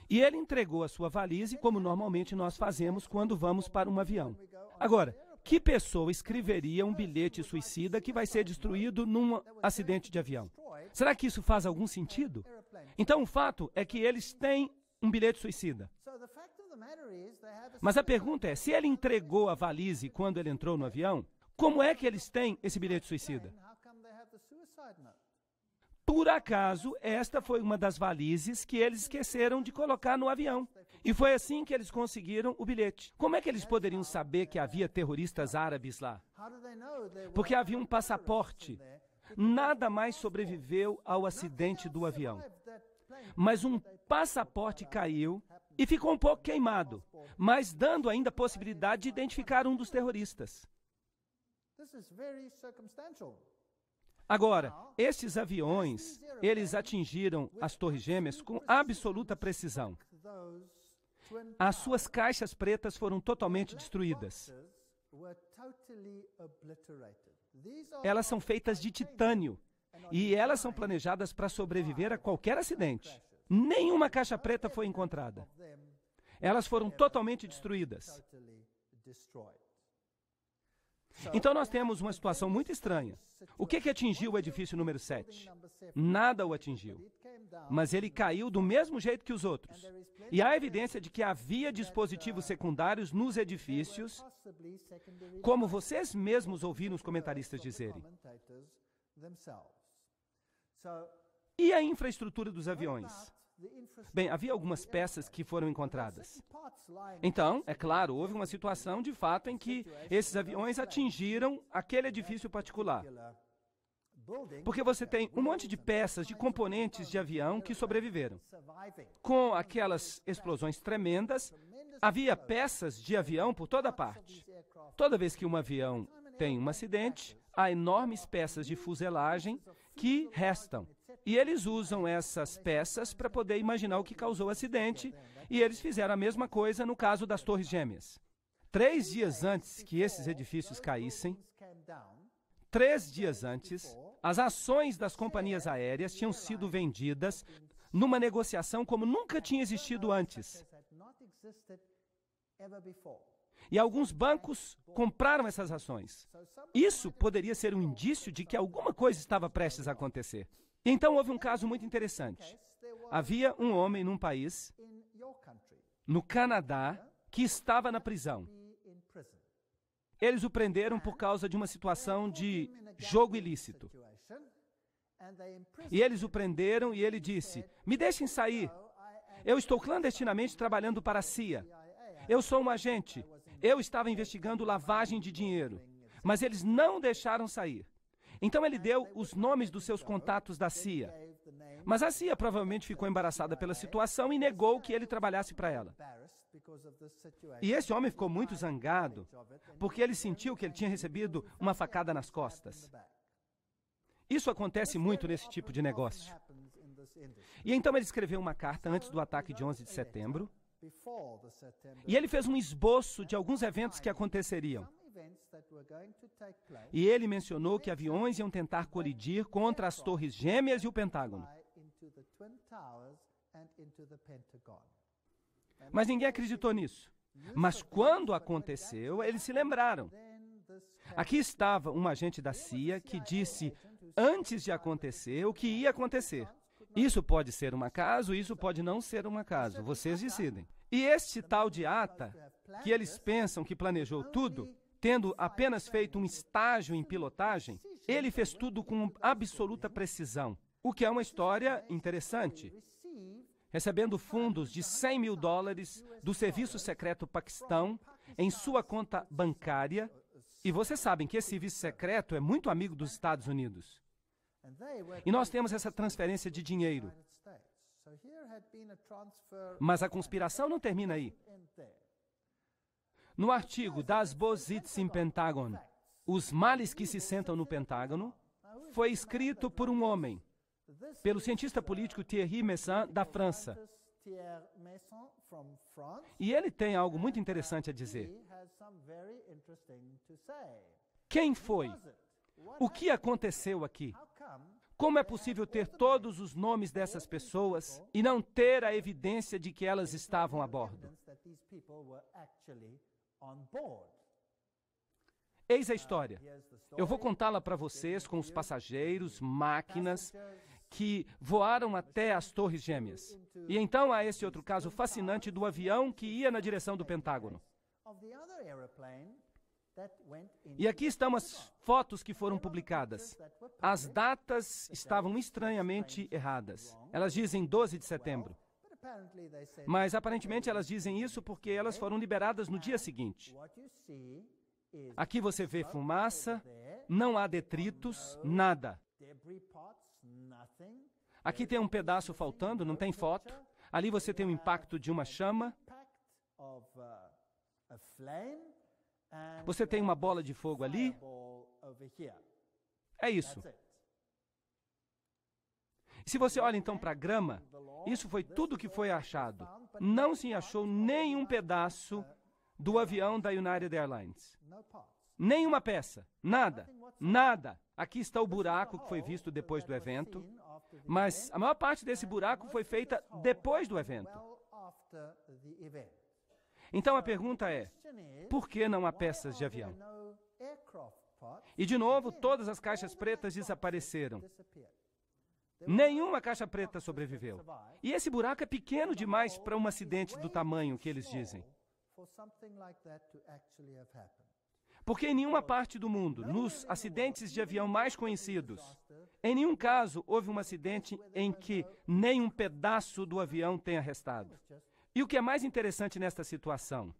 S1: E ele entregou a sua valise, como normalmente nós fazemos quando vamos para um avião. Agora, que pessoa escreveria um bilhete suicida que vai ser destruído num acidente de avião? Será que isso faz algum sentido? Então, o fato é que eles têm um bilhete suicida. Mas a pergunta é, se ele entregou a valise quando ele entrou no avião, como é que eles têm esse bilhete suicida? Por acaso, esta foi uma das valizes que eles esqueceram de colocar no avião. E foi assim que eles conseguiram o bilhete. Como é que eles poderiam saber que havia terroristas árabes lá? Porque havia um passaporte. Nada mais sobreviveu ao acidente do avião. Mas um passaporte caiu e ficou um pouco queimado, mas dando ainda a possibilidade de identificar um dos terroristas. Agora, estes aviões, eles atingiram as Torres Gêmeas com absoluta precisão. As suas caixas pretas foram totalmente destruídas. Elas são feitas de titânio e elas são planejadas para sobreviver a qualquer acidente. Nenhuma caixa preta foi encontrada. Elas foram totalmente destruídas. Então nós temos uma situação muito estranha. O que atingiu o edifício número 7? Nada o atingiu. Mas ele caiu do mesmo jeito que os outros. E há evidência de que havia dispositivos secundários nos edifícios, como vocês mesmos ouviram os comentaristas dizerem. E a infraestrutura dos aviões? Bem, havia algumas peças que foram encontradas. Então, é claro, houve uma situação de fato em que esses aviões atingiram aquele edifício particular. Porque você tem um monte de peças, de componentes de avião que sobreviveram. Com aquelas explosões tremendas, havia peças de avião por toda parte. Toda vez que um avião tem um acidente, há enormes peças de fuselagem que restam. E eles usam essas peças para poder imaginar o que causou o acidente, e eles fizeram a mesma coisa no caso das Torres Gêmeas. 3 dias antes que esses edifícios caíssem, 3 dias antes, as ações das companhias aéreas tinham sido vendidas numa negociação como nunca tinha existido antes. E alguns bancos compraram essas ações. Isso poderia ser um indício de que alguma coisa estava prestes a acontecer. Então houve um caso muito interessante. Havia um homem num país, no Canadá, que estava na prisão. Eles o prenderam por causa de uma situação de jogo ilícito. E eles o prenderam e ele disse: "Me deixem sair. Eu estou clandestinamente trabalhando para a CIA. Eu sou um agente. Eu estava investigando lavagem de dinheiro. Mas eles não deixaram sair." Então ele deu os nomes dos seus contatos da CIA. Mas a CIA provavelmente ficou embaraçada pela situação e negou que ele trabalhasse para ela. E esse homem ficou muito zangado, porque ele sentiu que ele tinha recebido uma facada nas costas. Isso acontece muito nesse tipo de negócio. E então ele escreveu uma carta antes do ataque de 11 de setembro, e ele fez um esboço de alguns eventos que aconteceriam. E ele mencionou que aviões iam tentar colidir contra as Torres Gêmeas e o Pentágono. Mas ninguém acreditou nisso. Mas quando aconteceu, eles se lembraram. Aqui estava um agente da CIA que disse, antes de acontecer, o que ia acontecer. Isso pode ser um acaso, isso pode não ser um acaso. Vocês decidem. E este tal de Atta, que eles pensam que planejou tudo, tendo apenas feito um estágio em pilotagem, ele fez tudo com absoluta precisão, o que é uma história interessante. Recebendo fundos de $100 mil do Serviço Secreto Paquistão em sua conta bancária, e vocês sabem que esse serviço secreto é muito amigo dos Estados Unidos. E nós temos essa transferência de dinheiro. Mas a conspiração não termina aí. No artigo Das Bositz im Pentagon, Os Males que se Sentam no Pentágono, foi escrito por um homem, pelo cientista político Thierry Meyssan, da França. E ele tem algo muito interessante a dizer. Quem foi? O que aconteceu aqui? Como é possível ter todos os nomes dessas pessoas e não ter a evidência de que elas estavam a bordo? Eis a história. Eu vou contá-la para vocês com os passageiros, máquinas que voaram até as Torres Gêmeas. E então há esse outro caso fascinante do avião que ia na direção do Pentágono. E aqui estão as fotos que foram publicadas. As datas estavam estranhamente erradas. Elas dizem 12 de setembro. Mas aparentemente elas dizem isso porque elas foram liberadas no dia seguinte. Aqui você vê fumaça, não há detritos, nada. Aqui tem um pedaço faltando, não tem foto. Ali você tem o impacto de uma chama. Você tem uma bola de fogo ali. É isso. Se você olha então para a grama, isso foi tudo que foi achado. Não se achou nenhum pedaço do avião da United Airlines. Nenhuma peça. Nada. Nada. Aqui está o buraco que foi visto depois do evento, mas a maior parte desse buraco foi feita depois do evento. Então a pergunta é, por que não há peças de avião? E de novo, todas as caixas pretas desapareceram. Nenhuma caixa preta sobreviveu. E esse buraco é pequeno demais para um acidente do tamanho que eles dizem. Porque em nenhuma parte do mundo, nos acidentes de avião mais conhecidos, em nenhum caso houve um acidente em que nem um pedaço do avião tenha restado. E o que é mais interessante nesta situação?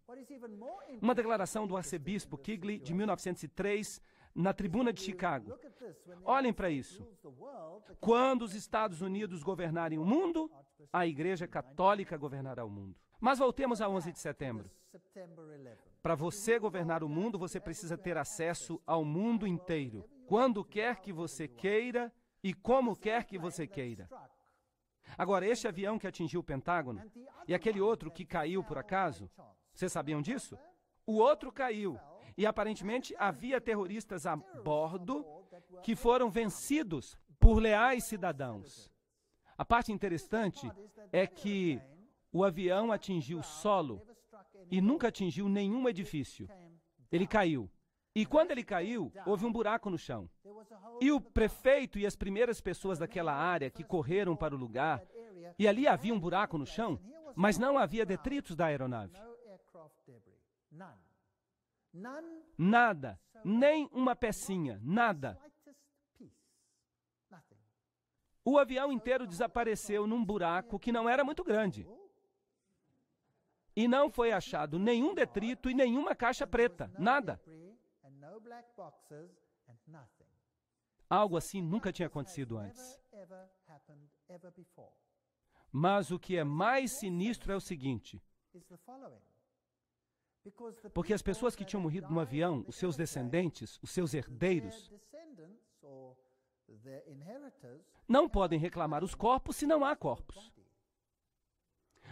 S1: Uma declaração do arcebispo Quigley, de 1903, na Tribuna de Chicago. Olhem para isso. Quando os Estados Unidos governarem o mundo, a Igreja Católica governará o mundo. Mas voltemos a 11 de setembro. Para você governar o mundo, você precisa ter acesso ao mundo inteiro, quando quer que você queira e como quer que você queira. Agora, este avião que atingiu o Pentágono e aquele outro que caiu por acaso, vocês sabiam disso? O outro caiu e aparentemente havia terroristas a bordo que foram vencidos por leais cidadãos. A parte interessante é que o avião atingiu o solo e nunca atingiu nenhum edifício. Ele caiu. E quando ele caiu, houve um buraco no chão. E o prefeito e as primeiras pessoas daquela área que correram para o lugar, e ali havia um buraco no chão, mas não havia detritos da aeronave. Nada, nem uma pecinha, nada. O avião inteiro desapareceu num buraco que não era muito grande. E não foi achado nenhum detrito e nenhuma caixa preta, nada. Algo assim nunca tinha acontecido antes. Mas o que é mais sinistro é o seguinte: porque as pessoas que tinham morrido no avião, os seus descendentes, os seus herdeiros, não podem reclamar os corpos se não há corpos.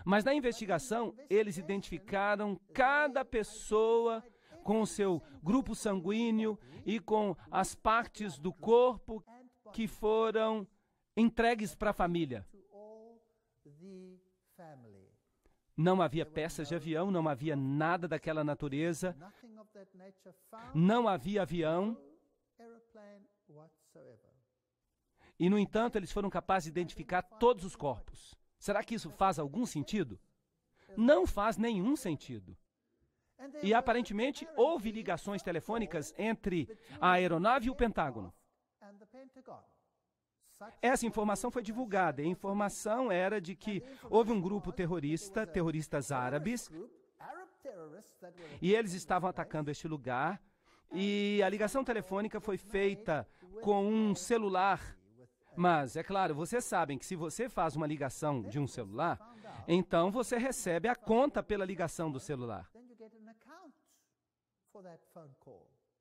S1: Mas na investigação, eles identificaram cada pessoa com o seu grupo sanguíneo e com as partes do corpo que foram entregues para a família. Não havia peças de avião, não havia nada daquela natureza, não havia avião. E, no entanto, eles foram capazes de identificar todos os corpos. Será que isso faz algum sentido? Não faz nenhum sentido. E, aparentemente, houve ligações telefônicas entre a aeronave e o Pentágono. Essa informação foi divulgada. A informação era de que houve um grupo terrorista, terroristas árabes, e eles estavam atacando este lugar, e a ligação telefônica foi feita com um celular. Mas, é claro, vocês sabem que se você faz uma ligação de um celular, então você recebe a conta pela ligação do celular.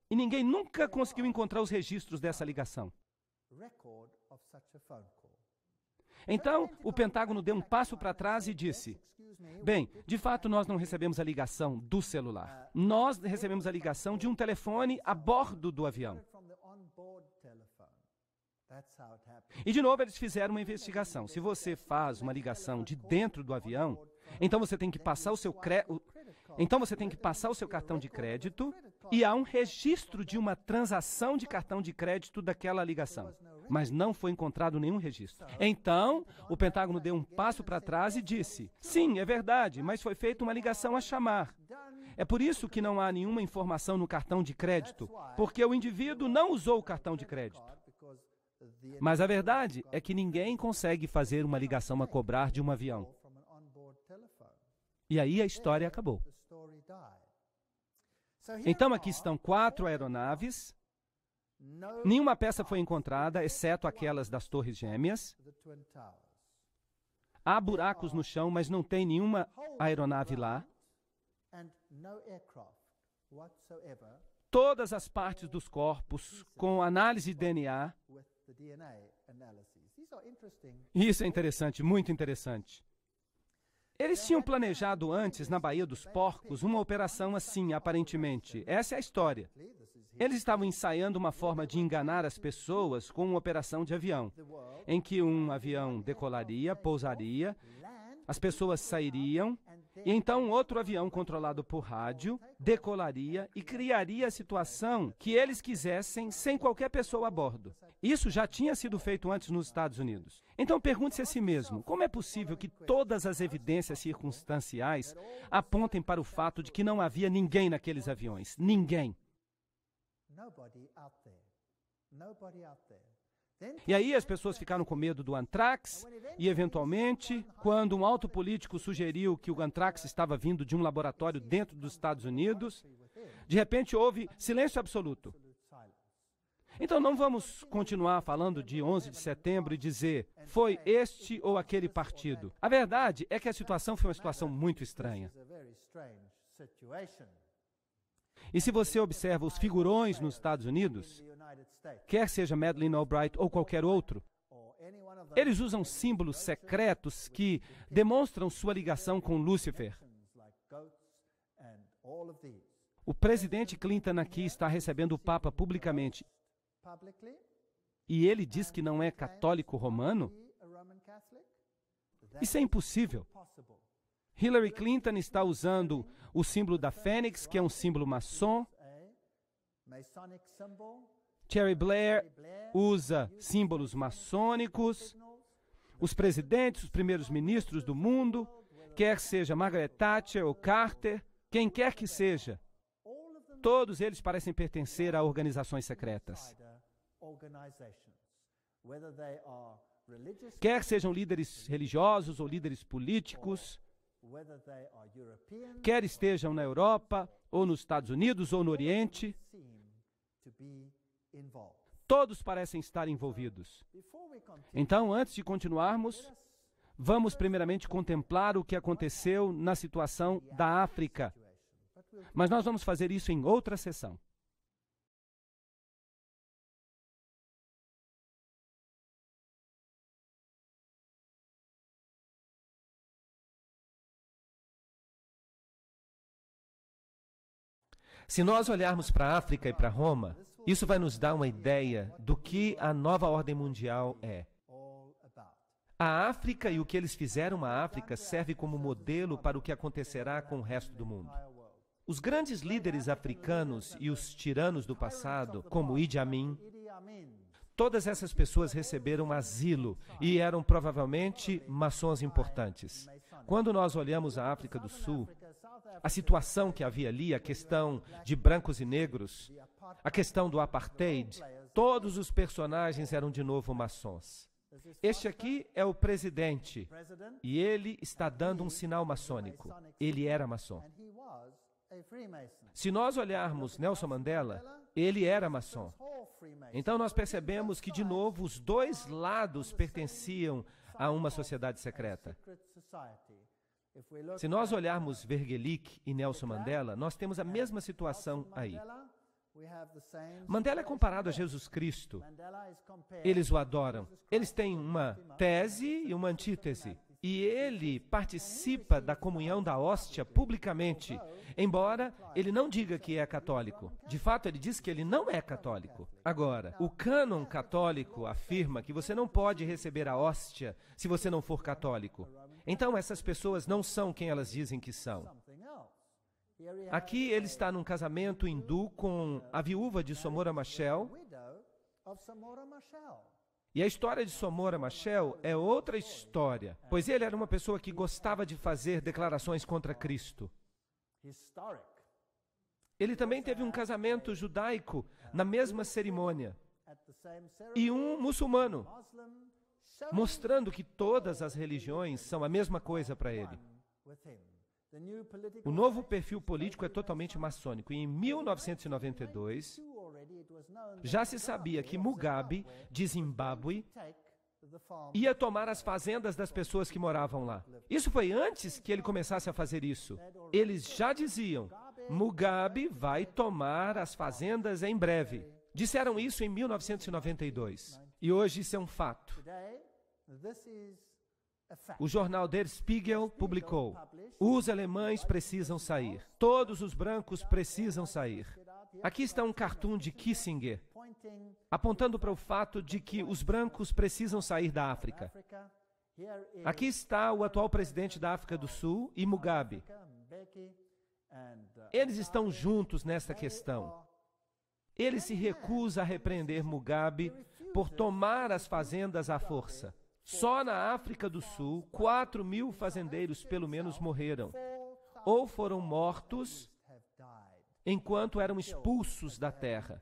S1: E ninguém nunca conseguiu encontrar os registros dessa ligação. Então, o Pentágono deu um passo para trás e disse: bem, de fato nós não recebemos a ligação do celular. Nós recebemos a ligação de um telefone a bordo do avião. E de novo eles fizeram uma investigação. Se você faz uma ligação de dentro do avião, então você tem que passar o seu cartão de crédito e há um registro de uma transação de cartão de crédito daquela ligação. Mas não foi encontrado nenhum registro. Então, o Pentágono deu um passo para trás e disse: sim, é verdade, mas foi feita uma ligação a chamar. É por isso que não há nenhuma informação no cartão de crédito, porque o indivíduo não usou o cartão de crédito. Mas a verdade é que ninguém consegue fazer uma ligação a cobrar de um avião. E aí a história acabou. Então aqui estão 4 aeronaves. Nenhuma peça foi encontrada, exceto aquelas das Torres Gêmeas. Há buracos no chão, mas não tem nenhuma aeronave lá. Todas as partes dos corpos, com análise de DNA, Isso é interessante, muito interessante. Eles tinham planejado antes, na Baía dos Porcos, uma operação assim, aparentemente. Essa é a história. Eles estavam ensaiando uma forma de enganar as pessoas com uma operação de avião, em que um avião decolaria, pousaria, as pessoas sairiam, e então outro avião controlado por rádio decolaria e criaria a situação que eles quisessem sem qualquer pessoa a bordo. Isso já tinha sido feito antes nos Estados Unidos. Então pergunte-se a si mesmo, como é possível que todas as evidências circunstanciais apontem para o fato de que não havia ninguém naqueles aviões? Ninguém. E aí as pessoas ficaram com medo do antrax e, eventualmente, quando um alto político sugeriu que o antrax estava vindo de um laboratório dentro dos Estados Unidos, de repente houve silêncio absoluto. Então não vamos continuar falando de 11 de setembro e dizer foi este ou aquele partido. A verdade é que a situação foi uma situação muito estranha. E se você observa os figurões nos Estados Unidos, quer seja Madeleine Albright ou qualquer outro, eles usam símbolos secretos que demonstram sua ligação com Lúcifer. O presidente Clinton aqui está recebendo o Papa publicamente. E ele diz que não é católico romano? Isso é impossível. Hillary Clinton está usando o símbolo da Fênix, que é um símbolo maçom. Tony Blair usa símbolos maçônicos. Os presidentes, os primeiros ministros do mundo, quer seja Margaret Thatcher ou Carter, quem quer que seja, todos eles parecem pertencer a organizações secretas. Quer sejam líderes religiosos ou líderes políticos, quer estejam na Europa, ou nos Estados Unidos, ou no Oriente, todos parecem estar envolvidos. Então, antes de continuarmos, vamos primeiramente contemplar o que aconteceu na situação da África. Mas nós vamos fazer isso em outra sessão. Se nós olharmos para a África e para Roma, isso vai nos dar uma ideia do que a nova ordem mundial é. A África e o que eles fizeram à África serve como modelo para o que acontecerá com o resto do mundo. Os grandes líderes africanos e os tiranos do passado, como Idi Amin, todas essas pessoas receberam asilo e eram provavelmente maçons importantes. Quando nós olhamos a África do Sul, a situação que havia ali, a questão de brancos e negros, a questão do apartheid, todos os personagens eram de novo maçons. Este aqui é o presidente e ele está dando um sinal maçônico. Ele era maçom. Se nós olharmos Nelson Mandela, ele era maçom. Então nós percebemos que, de novo, os dois lados pertenciam a uma sociedade secreta. Se nós olharmos Vergelick e Nelson Mandela, nós temos a mesma situação aí. Mandela é comparado a Jesus Cristo. Eles o adoram. Eles têm uma tese e uma antítese. E ele participa da comunhão da hóstia publicamente, embora ele não diga que é católico. De fato, ele diz que ele não é católico. Agora, o cânon católico afirma que você não pode receber a hóstia se você não for católico. Então, essas pessoas não são quem elas dizem que são. Aqui ele está num casamento hindu com a viúva de Somora Machel. E a história de Somora Machel é outra história, pois ele era uma pessoa que gostava de fazer declarações contra Cristo. Ele também teve um casamento judaico na mesma cerimônia. E um muçulmano, mostrando que todas as religiões são a mesma coisa para ele. O novo perfil político é totalmente maçônico. E em 1992, já se sabia que Mugabe, de Zimbábue, ia tomar as fazendas das pessoas que moravam lá. Isso foi antes que ele começasse a fazer isso. Eles já diziam, Mugabe vai tomar as fazendas em breve. Disseram isso em 1992. E hoje isso é um fato. O jornal Der Spiegel publicou: os alemães precisam sair. Todos os brancos precisam sair. Aqui está um cartoon de Kissinger, apontando para o fato de que os brancos precisam sair da África. Aqui está o atual presidente da África do Sul e Mugabe. Eles estão juntos nesta questão. Ele se recusa a repreender Mugabe por tomar as fazendas à força. Só na África do Sul, 4.000 fazendeiros pelo menos morreram, ou foram mortos enquanto eram expulsos da terra.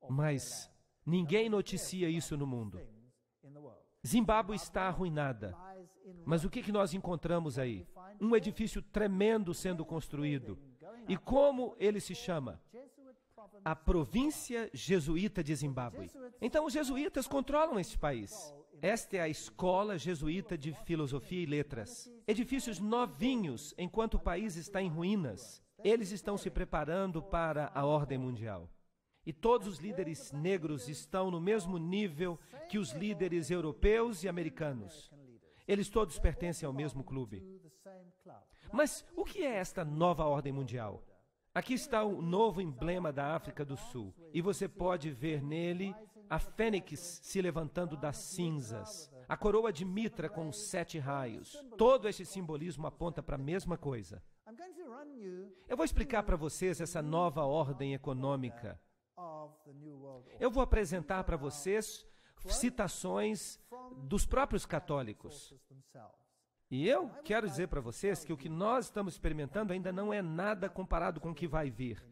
S1: Mas ninguém noticia isso no mundo. Zimbábue está arruinada. Mas o que nós encontramos aí? Um edifício tremendo sendo construído. E como ele se chama? A província jesuíta de Zimbábue. Então os jesuítas controlam este país. Esta é a Escola Jesuíta de Filosofia e Letras. Edifícios novinhos, enquanto o país está em ruínas. Eles estão se preparando para a ordem mundial. E todos os líderes negros estão no mesmo nível que os líderes europeus e americanos. Eles todos pertencem ao mesmo clube. Mas o que é esta nova ordem mundial? Aqui está o novo emblema da África do Sul. E você pode ver nele a fênix se levantando das cinzas, a coroa de Mitra com os 7 raios. Todo este simbolismo aponta para a mesma coisa. Eu vou explicar para vocês essa nova ordem econômica. Eu vou apresentar para vocês citações dos próprios católicos. E eu quero dizer para vocês que o que nós estamos experimentando ainda não é nada comparado com o que vai vir.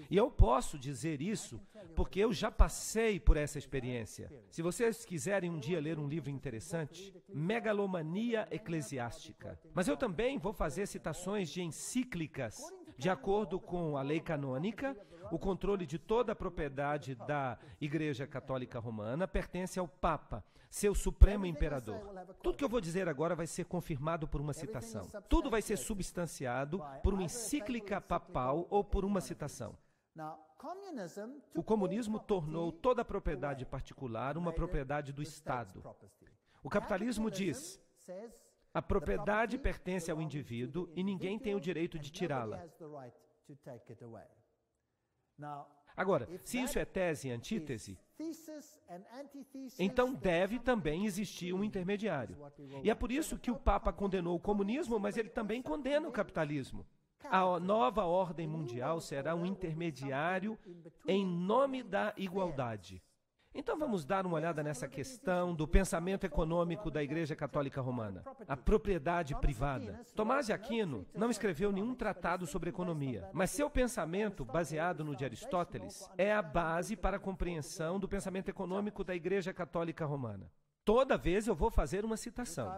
S1: E eu posso dizer isso porque eu já passei por essa experiência. Se vocês quiserem um dia ler um livro interessante, Megalomania Eclesiástica. Mas eu também vou fazer citações de encíclicas. De acordo com a lei canônica, o controle de toda a propriedade da Igreja Católica Romana pertence ao Papa, seu supremo imperador. Tudo que eu vou dizer agora vai ser confirmado por uma citação. Tudo vai ser substanciado por uma encíclica papal ou por uma citação. O comunismo tornou toda a propriedade particular uma propriedade do Estado. O capitalismo diz: a propriedade pertence ao indivíduo e ninguém tem o direito de tirá-la. Agora, se isso é tese e antítese, então deve também existir um intermediário. E é por isso que o Papa condenou o comunismo, mas ele também condena o capitalismo. A nova ordem mundial será um intermediário em nome da igualdade. Então vamos dar uma olhada nessa questão do pensamento econômico da Igreja Católica Romana, a propriedade privada. Tomás de Aquino não escreveu nenhum tratado sobre economia, mas seu pensamento, baseado no de Aristóteles, é a base para a compreensão do pensamento econômico da Igreja Católica Romana. Toda vez eu vou fazer uma citação.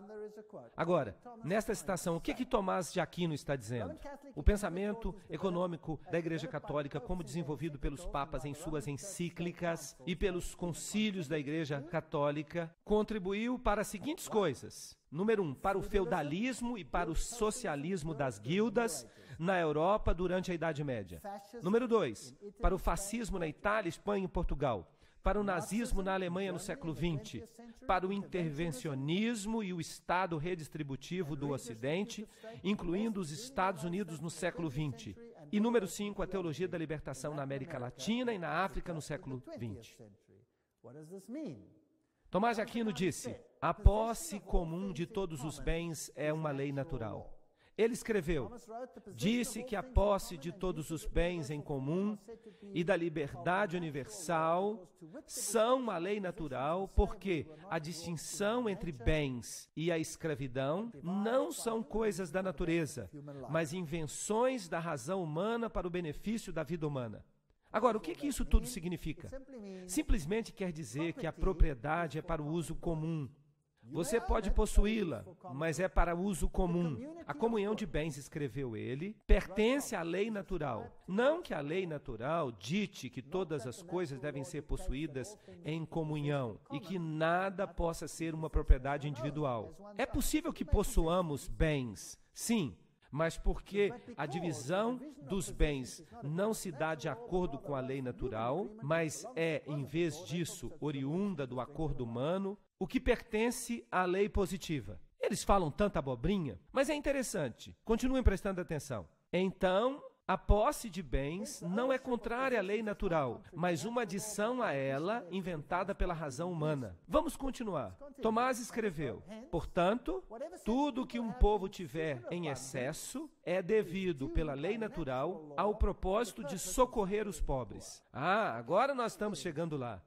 S1: Agora, nesta citação, o que Tomás de Aquino está dizendo? O pensamento econômico da Igreja Católica, como desenvolvido pelos papas em suas encíclicas e pelos concílios da Igreja Católica, contribuiu para as seguintes coisas. Número 1, para o feudalismo e para o socialismo das guildas na Europa durante a Idade Média. Número 2, para o fascismo na Itália, Espanha e Portugal. Para o nazismo na Alemanha no século XX, para o intervencionismo e o Estado redistributivo do Ocidente, incluindo os Estados Unidos no século XX. E número 5, a teologia da libertação na América Latina e na África no século XX. Tomás de Aquino disse: a posse comum de todos os bens é uma lei natural. Ele escreveu: disse que a posse de todos os bens em comum e da liberdade universal são uma lei natural, porque a distinção entre bens e a escravidão não são coisas da natureza, mas invenções da razão humana para o benefício da vida humana. Agora, o que isso tudo significa? Simplesmente quer dizer que a propriedade é para o uso comum. Você pode possuí-la, mas é para uso comum. A comunhão de bens, escreveu ele, pertence à lei natural. Não que a lei natural dite que todas as coisas devem ser possuídas em comunhão e que nada possa ser uma propriedade individual. É possível que possuamos bens, sim, mas porque a divisão dos bens não se dá de acordo com a lei natural, mas é, em vez disso, oriunda do acordo humano, o que pertence à lei positiva. Eles falam tanta abobrinha, mas é interessante. Continuem prestando atenção. Então, a posse de bens não é contrária à lei natural, mas uma adição a ela inventada pela razão humana. Vamos continuar. Tomás escreveu: portanto, tudo que um povo tiver em excesso é devido pela lei natural ao propósito de socorrer os pobres. Agora nós estamos chegando lá.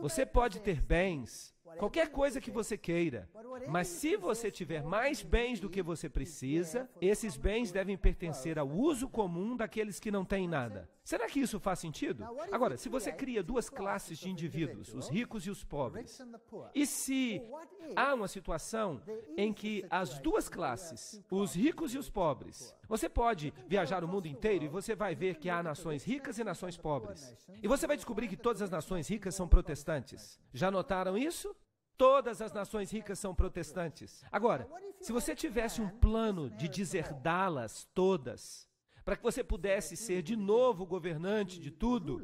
S1: Você pode ter bens, qualquer coisa que você queira, mas se você tiver mais bens do que você precisa, esses bens devem pertencer ao uso comum daqueles que não têm nada. Será que isso faz sentido? Agora, se você cria duas classes de indivíduos, os ricos e os pobres, e se há uma situação em que as duas classes, os ricos e os pobres, você pode viajar o mundo inteiro e você vai ver que há nações ricas e nações pobres. E você vai descobrir que todas as nações ricas são protestantes. Já notaram isso? Todas as nações ricas são protestantes. Agora, se você tivesse um plano de deserdá-las todas, para que você pudesse ser de novo governante de tudo,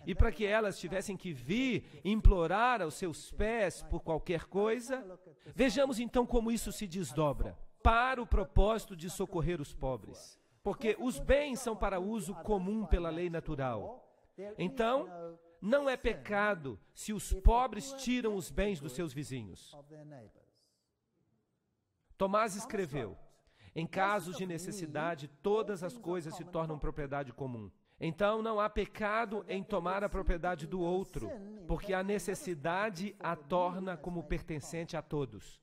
S1: e para que elas tivessem que vir implorar aos seus pés por qualquer coisa, vejamos então como isso se desdobra para o propósito de socorrer os pobres. Porque os bens são para uso comum pela lei natural. Então, não é pecado se os pobres tiram os bens dos seus vizinhos. Tomás escreveu: em casos de necessidade, todas as coisas se tornam propriedade comum. Então, não há pecado em tomar a propriedade do outro, porque a necessidade a torna como pertencente a todos.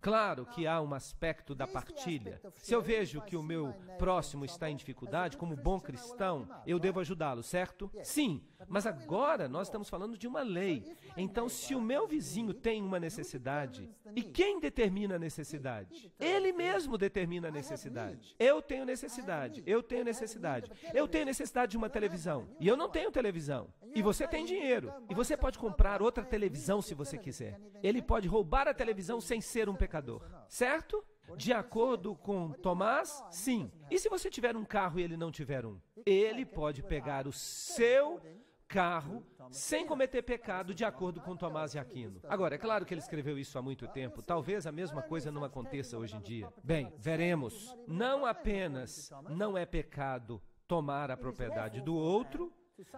S1: Claro que há um aspecto da partilha. Se eu vejo que o meu próximo está em dificuldade, como bom cristão, eu devo ajudá-lo, certo? Sim, mas agora nós estamos falando de uma lei. Então, se o meu vizinho tem uma necessidade, e quem determina a necessidade? Ele mesmo determina a necessidade. Eu tenho necessidade, eu tenho necessidade. Eu tenho necessidade de uma televisão, e eu não tenho televisão. E você tem dinheiro, e você pode comprar outra televisão se você quiser. Ele pode roubar a televisão sem ser um pecador, certo? De acordo com Tomás, sim. E se você tiver um carro e ele não tiver um? Ele pode pegar o seu carro sem cometer pecado, de acordo com Tomás de Aquino. Agora, é claro que ele escreveu isso há muito tempo. Talvez a mesma coisa não aconteça hoje em dia. Bem, veremos. Não apenas não é pecado tomar a propriedade do outro,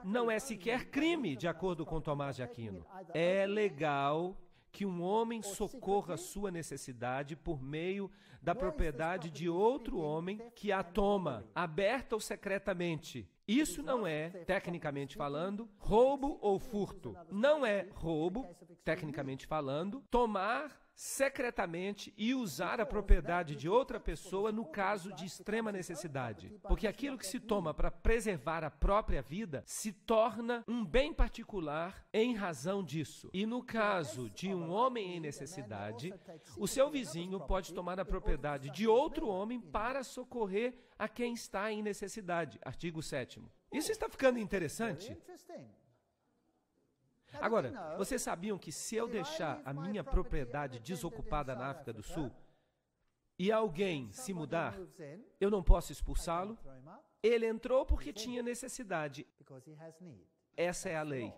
S1: não é sequer crime, de acordo com Tomás de Aquino. É legal que um homem socorra a sua necessidade por meio da propriedade de outro homem que a toma, aberta ou secretamente. Isso não é, tecnicamente falando, roubo ou furto. Não é roubo, tecnicamente falando, tomar secretamente e usar a propriedade de outra pessoa no caso de extrema necessidade. Porque aquilo que se toma para preservar a própria vida se torna um bem particular em razão disso. E no caso de um homem em necessidade, o seu vizinho pode tomar a propriedade de outro homem para socorrer a quem está em necessidade. Artigo 7º. Isso está ficando interessante? Agora, vocês sabiam que se eu deixar a minha propriedade desocupada na África do Sul e alguém se mudar, eu não posso expulsá-lo? Ele entrou porque tinha necessidade. Essa é a lei.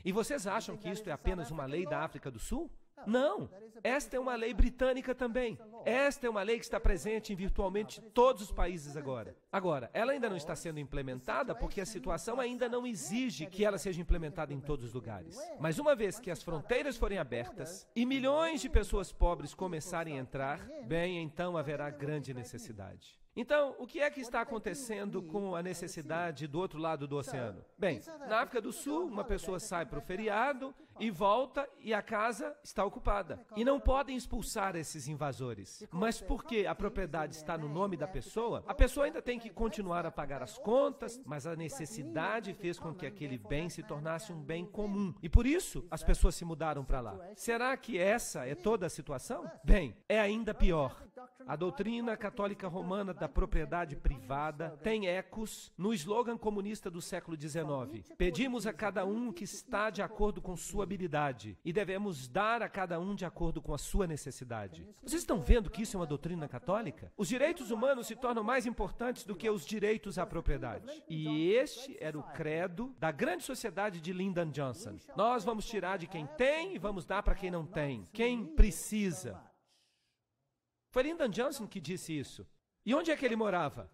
S1: E vocês acham que isto é apenas uma lei da África do Sul? Não, esta é uma lei britânica também. Esta é uma lei que está presente em virtualmente todos os países agora. Agora, ela ainda não está sendo implementada porque a situação ainda não exige que ela seja implementada em todos os lugares. Mas uma vez que as fronteiras forem abertas e milhões de pessoas pobres começarem a entrar, bem, então haverá grande necessidade. Então, o que é que está acontecendo com a necessidade do outro lado do oceano? Bem, na África do Sul, uma pessoa sai para o feriado e volta e a casa está ocupada. E não podem expulsar esses invasores. Mas porque a propriedade está no nome da pessoa, a pessoa ainda tem que continuar a pagar as contas, mas a necessidade fez com que aquele bem se tornasse um bem comum. E por isso, as pessoas se mudaram para lá. Será que essa é toda a situação? Bem, é ainda pior. A doutrina católica romana da propriedade privada tem ecos no slogan comunista do século XIX. Pedimos a cada um que está de acordo com sua habilidade e devemos dar a cada um de acordo com a sua necessidade. Vocês estão vendo que isso é uma doutrina católica? Os direitos humanos se tornam mais importantes do que os direitos à propriedade. E este era o credo da grande sociedade de Lyndon Johnson. Nós vamos tirar de quem tem e vamos dar para quem não tem, quem precisa. Foi Lyndon Johnson que disse isso. E onde é que ele morava?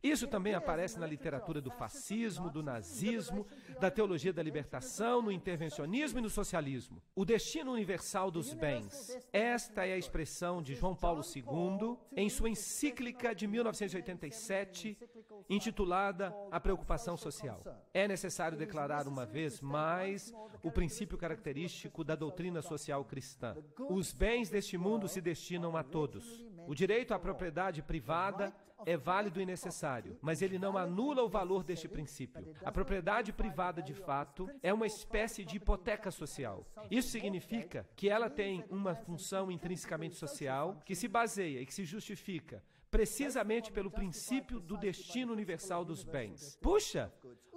S1: Isso também aparece na literatura do fascismo, do nazismo, da teologia da libertação, no intervencionismo e no socialismo. O destino universal dos bens. Esta é a expressão de João Paulo II em sua encíclica de 1987, intitulada A Preocupação Social. É necessário declarar uma vez mais o princípio característico da doutrina social cristã. Os bens deste mundo se destinam a todos. O direito à propriedade privada é válido e necessário, mas ele não anula o valor deste princípio. A propriedade privada, de fato, é uma espécie de hipoteca social. Isso significa que ela tem uma função intrinsecamente social que se baseia e que se justifica precisamente pelo princípio do destino universal dos bens. Puxa,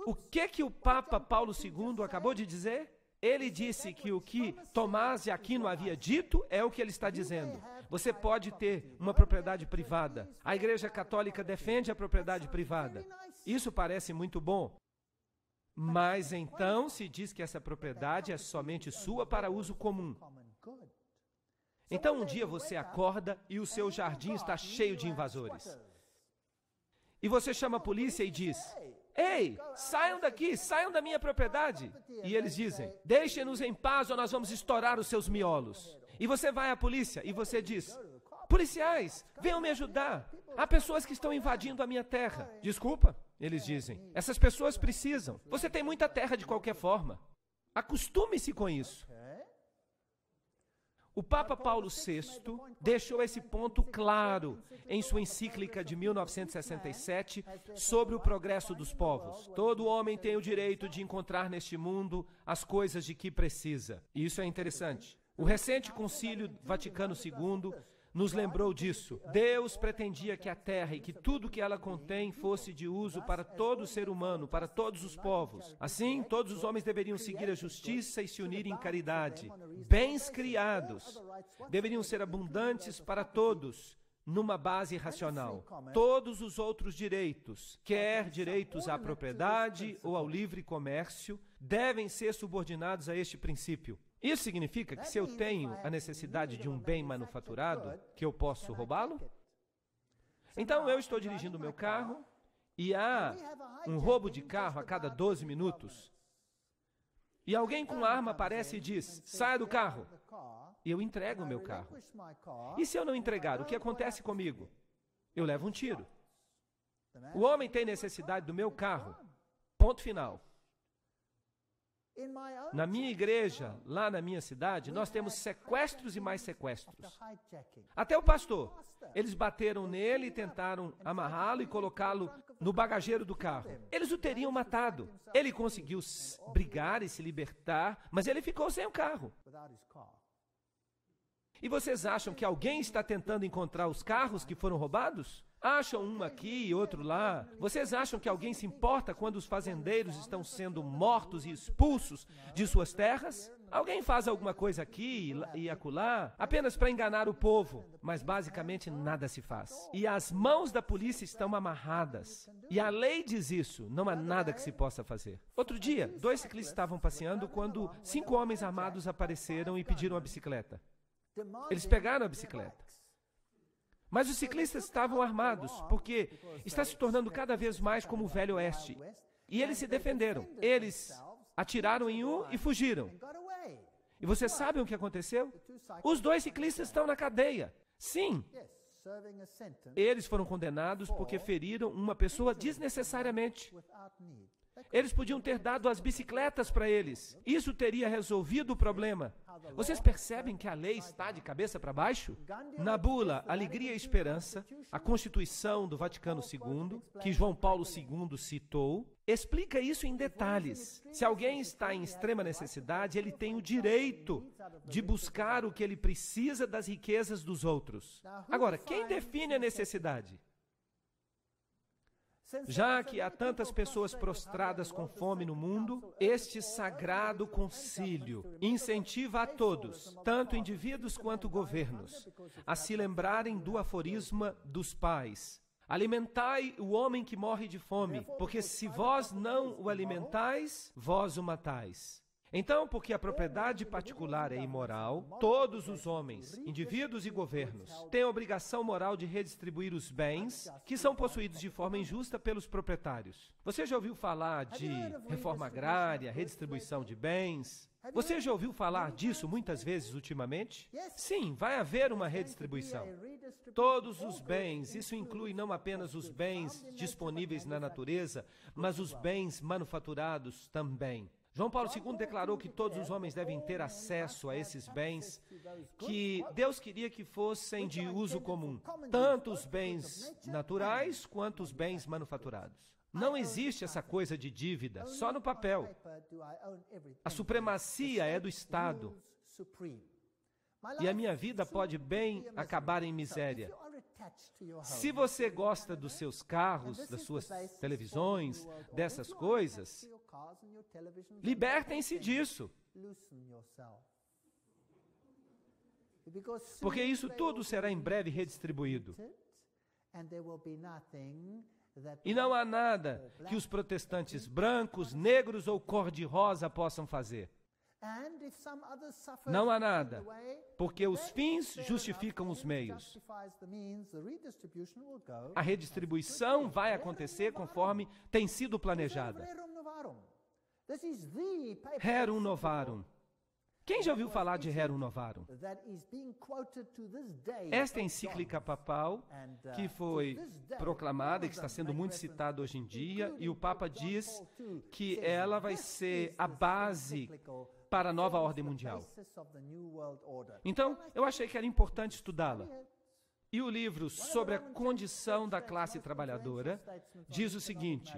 S1: o que o Papa Paulo II acabou de dizer? Ele disse que o que Tomás de Aquino havia dito é o que ele está dizendo. Você pode ter uma propriedade privada. A Igreja Católica defende a propriedade privada. Isso parece muito bom. Mas então se diz que essa propriedade é somente sua para uso comum. Então um dia você acorda e o seu jardim está cheio de invasores. E você chama a polícia e diz: "Ei, saiam daqui, saiam da minha propriedade." E eles dizem: "Deixem-nos em paz ou nós vamos estourar os seus miolos." E você vai à polícia e você diz: "Policiais, venham me ajudar. Há pessoas que estão invadindo a minha terra." "Desculpa," eles dizem, "essas pessoas precisam. Você tem muita terra de qualquer forma." Acostume-se com isso. O Papa Paulo VI deixou esse ponto claro em sua encíclica de 1967 sobre o progresso dos povos. Todo homem tem o direito de encontrar neste mundo as coisas de que precisa. E isso é interessante. O recente Concílio Vaticano II nos lembrou disso. Deus pretendia que a terra e que tudo que ela contém fosse de uso para todo ser humano, para todos os povos. Assim, todos os homens deveriam seguir a justiça e se unir em caridade. Bens criados deveriam ser abundantes para todos, numa base racional. Todos os outros direitos, quer direitos à propriedade ou ao livre comércio, devem ser subordinados a este princípio. Isso significa que se eu tenho a necessidade de um bem manufaturado, que eu posso roubá-lo? Então eu estou dirigindo o meu carro e há um roubo de carro a cada 12 minutos. E alguém com arma aparece e diz: "Saia do carro." E eu entrego o meu carro. E se eu não entregar, o que acontece comigo? Eu levo um tiro. O homem tem necessidade do meu carro. Ponto final. Na minha igreja, lá na minha cidade, nós temos sequestros e mais sequestros. Até o pastor. Eles bateram nele e tentaram amarrá-lo e colocá-lo no bagageiro do carro. Eles o teriam matado. Ele conseguiu brigar e se libertar, mas ele ficou sem o carro. E vocês acham que alguém está tentando encontrar os carros que foram roubados? Acham um aqui e outro lá. Vocês acham que alguém se importa quando os fazendeiros estão sendo mortos e expulsos de suas terras? Alguém faz alguma coisa aqui e acolá apenas para enganar o povo, mas basicamente nada se faz. E as mãos da polícia estão amarradas. E a lei diz isso, não há nada que se possa fazer. Outro dia, 2 ciclistas estavam passeando quando 5 homens armados apareceram e pediram a bicicleta. Eles pegaram a bicicleta. Mas os ciclistas estavam armados, porque está se tornando cada vez mais como o Velho Oeste. E eles se defenderam. Eles atiraram em um e fugiram. E vocês sabem o que aconteceu? Os 2 ciclistas estão na cadeia. Sim. Eles foram condenados porque feriram uma pessoa desnecessariamente. Eles podiam ter dado as bicicletas para eles. Isso teria resolvido o problema. Vocês percebem que a lei está de cabeça para baixo? Na bula Alegria e Esperança, a Constituição do Vaticano II, que João Paulo II citou, explica isso em detalhes. Se alguém está em extrema necessidade, ele tem o direito de buscar o que ele precisa das riquezas dos outros. Agora, quem define a necessidade? Já que há tantas pessoas prostradas com fome no mundo, este sagrado concílio incentiva a todos, tanto indivíduos quanto governos, a se lembrarem do aforisma dos pais: alimentai o homem que morre de fome, porque se vós não o alimentais, vós o matais. Então, porque a propriedade particular é imoral, todos os homens, indivíduos e governos, têm a obrigação moral de redistribuir os bens que são possuídos de forma injusta pelos proprietários. Você já ouviu falar de reforma agrária, redistribuição de bens? Você já ouviu falar disso muitas vezes ultimamente? Sim, vai haver uma redistribuição. Todos os bens, isso inclui não apenas os bens disponíveis na natureza, mas os bens manufaturados também. João Paulo II declarou que todos os homens devem ter acesso a esses bens, que Deus queria que fossem de uso comum, tanto os bens naturais quanto os bens manufaturados. Não existe essa coisa de dívida, só no papel. A supremacia é do Estado. E a minha vida pode bem acabar em miséria. Se você gosta dos seus carros, das suas televisões, dessas coisas, libertem-se disso. Porque isso tudo será em breve redistribuído. E não há nada que os protestantes brancos, negros ou cor-de-rosa possam fazer. Não há nada, porque os fins justificam os meios. A redistribuição vai acontecer conforme tem sido planejada. Rerum Novarum. Quem já ouviu falar de Rerum Novarum? Esta encíclica papal, que foi proclamada e que está sendo muito citada hoje em dia, e o Papa diz que ela vai ser a base para a nova ordem mundial. Então, eu achei que era importante estudá-la. E o livro sobre a condição da classe trabalhadora diz o seguinte: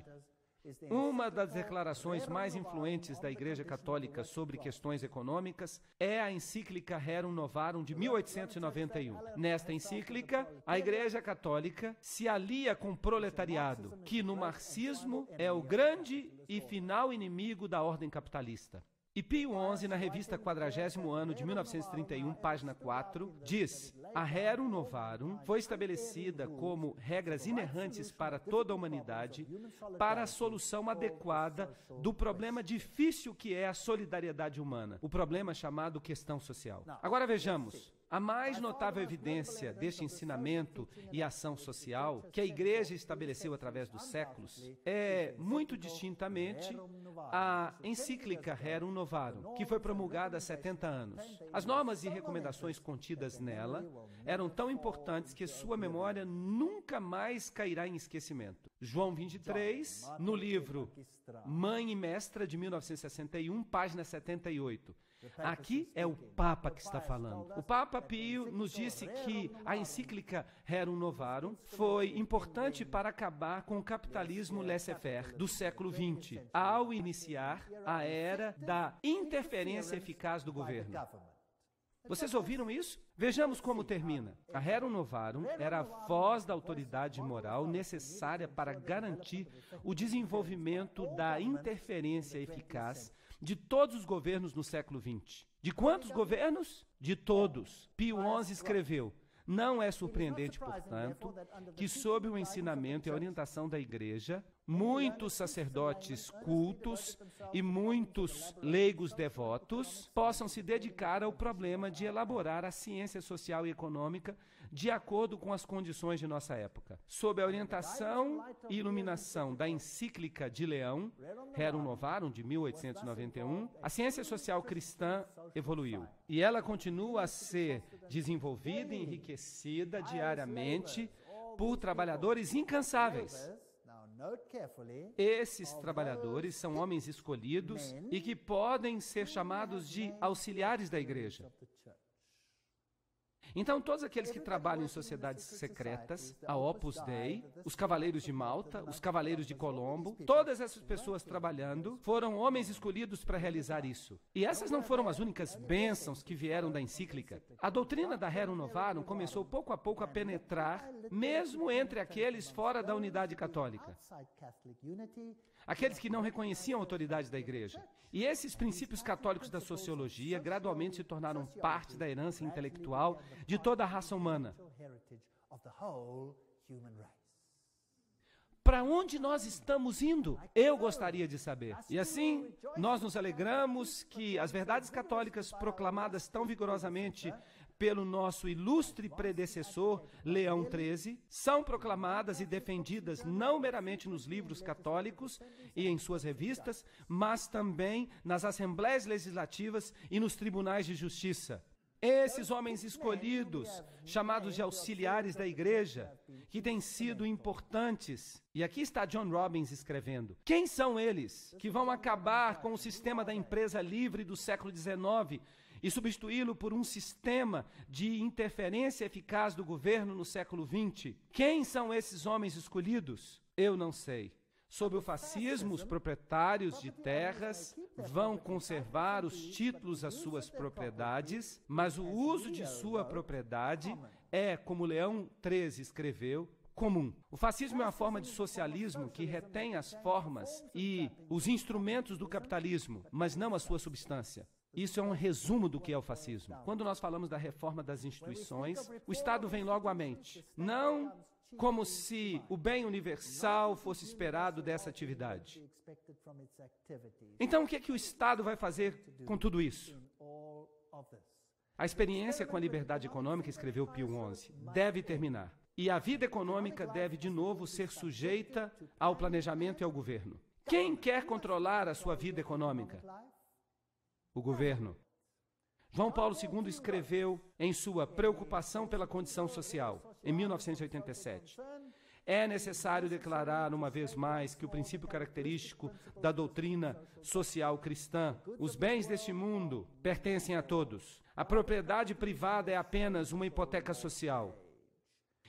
S1: uma das declarações mais influentes da Igreja Católica sobre questões econômicas é a encíclica Rerum Novarum de 1891. Nesta encíclica, a Igreja Católica se alia com o proletariado, que no marxismo é o grande e final inimigo da ordem capitalista. E Pio XI, na revista 40º ano de 1931, página 4, diz: a Rerum Novarum foi estabelecida como regras inerrantes para toda a humanidade para a solução adequada do problema difícil que é a solidariedade humana, o problema chamado questão social. Agora vejamos. A mais notável evidência deste ensinamento e ação social que a Igreja estabeleceu através dos séculos é, muito distintamente, a encíclica Rerum Novarum, que foi promulgada há 70 anos. As normas e recomendações contidas nela eram tão importantes que sua memória nunca mais cairá em esquecimento. João 23, no livro Mãe e Mestra, de 1961, página 78. Aqui é o Papa que está falando. O Papa Pio nos disse que a encíclica Rerum Novarum foi importante para acabar com o capitalismo laissez-faire do século XX, ao iniciar a era da interferência eficaz do governo. Vocês ouviram isso? Vejamos como termina. A Rerum Novarum era a voz da autoridade moral necessária para garantir o desenvolvimento da interferência eficaz de todos os governos no século XX. De quantos governos? De todos. Pio XI escreveu: não é surpreendente, portanto, que sob o ensinamento e a orientação da Igreja, muitos sacerdotes cultos e muitos leigos devotos possam se dedicar ao problema de elaborar a ciência social e econômica de acordo com as condições de nossa época. Sob a orientação e iluminação da encíclica de Leão, Rerum Novarum, de 1891, a ciência social cristã evoluiu. E ela continua a ser desenvolvida e enriquecida diariamente por trabalhadores incansáveis. Esses trabalhadores são homens escolhidos e que podem ser chamados de auxiliares da Igreja. Então, todos aqueles que trabalham em sociedades secretas, a Opus Dei, os Cavaleiros de Malta, os Cavaleiros de Colombo, todas essas pessoas trabalhando foram homens escolhidos para realizar isso. E essas não foram as únicas bênçãos que vieram da encíclica. A doutrina da Rerum Novarum começou pouco a pouco a penetrar, mesmo entre aqueles fora da unidade católica. Aqueles que não reconheciam a autoridade da Igreja. E esses princípios católicos da sociologia gradualmente se tornaram parte da herança intelectual de toda a raça humana. Para onde nós estamos indo? Eu gostaria de saber. E assim, nós nos alegramos que as verdades católicas proclamadas tão vigorosamente pelo nosso ilustre predecessor, Leão XIII, são proclamadas e defendidas não meramente nos livros católicos e em suas revistas, mas também nas assembleias legislativas e nos tribunais de justiça. Esses homens escolhidos, chamados de auxiliares da Igreja, que têm sido importantes. E aqui está John Robbins escrevendo. Quem são eles que vão acabar com o sistema da empresa livre do século XIX e substituí-lo por um sistema de interferência eficaz do governo no século XX? Quem são esses homens escolhidos? Eu não sei. Sob o fascismo, os proprietários de terras vão conservar os títulos às suas propriedades, mas o uso de sua propriedade é, como Leão XIII escreveu, comum. O fascismo é uma forma de socialismo que retém as formas e os instrumentos do capitalismo, mas não a sua substância. Isso é um resumo do que é o fascismo. Quando nós falamos da reforma das instituições, o Estado vem logo à mente. Não como se o bem universal fosse esperado dessa atividade. Então, o que é que o Estado vai fazer com tudo isso? A experiência com a liberdade econômica, escreveu Pio XI, deve terminar. E a vida econômica deve, de novo, ser sujeita ao planejamento e ao governo. Quem quer controlar a sua vida econômica? O governo. João Paulo II escreveu em sua Preocupação pela Condição Social, em 1987. É necessário declarar uma vez mais que o princípio característico da doutrina social cristã, os bens deste mundo pertencem a todos. A propriedade privada é apenas uma hipoteca social.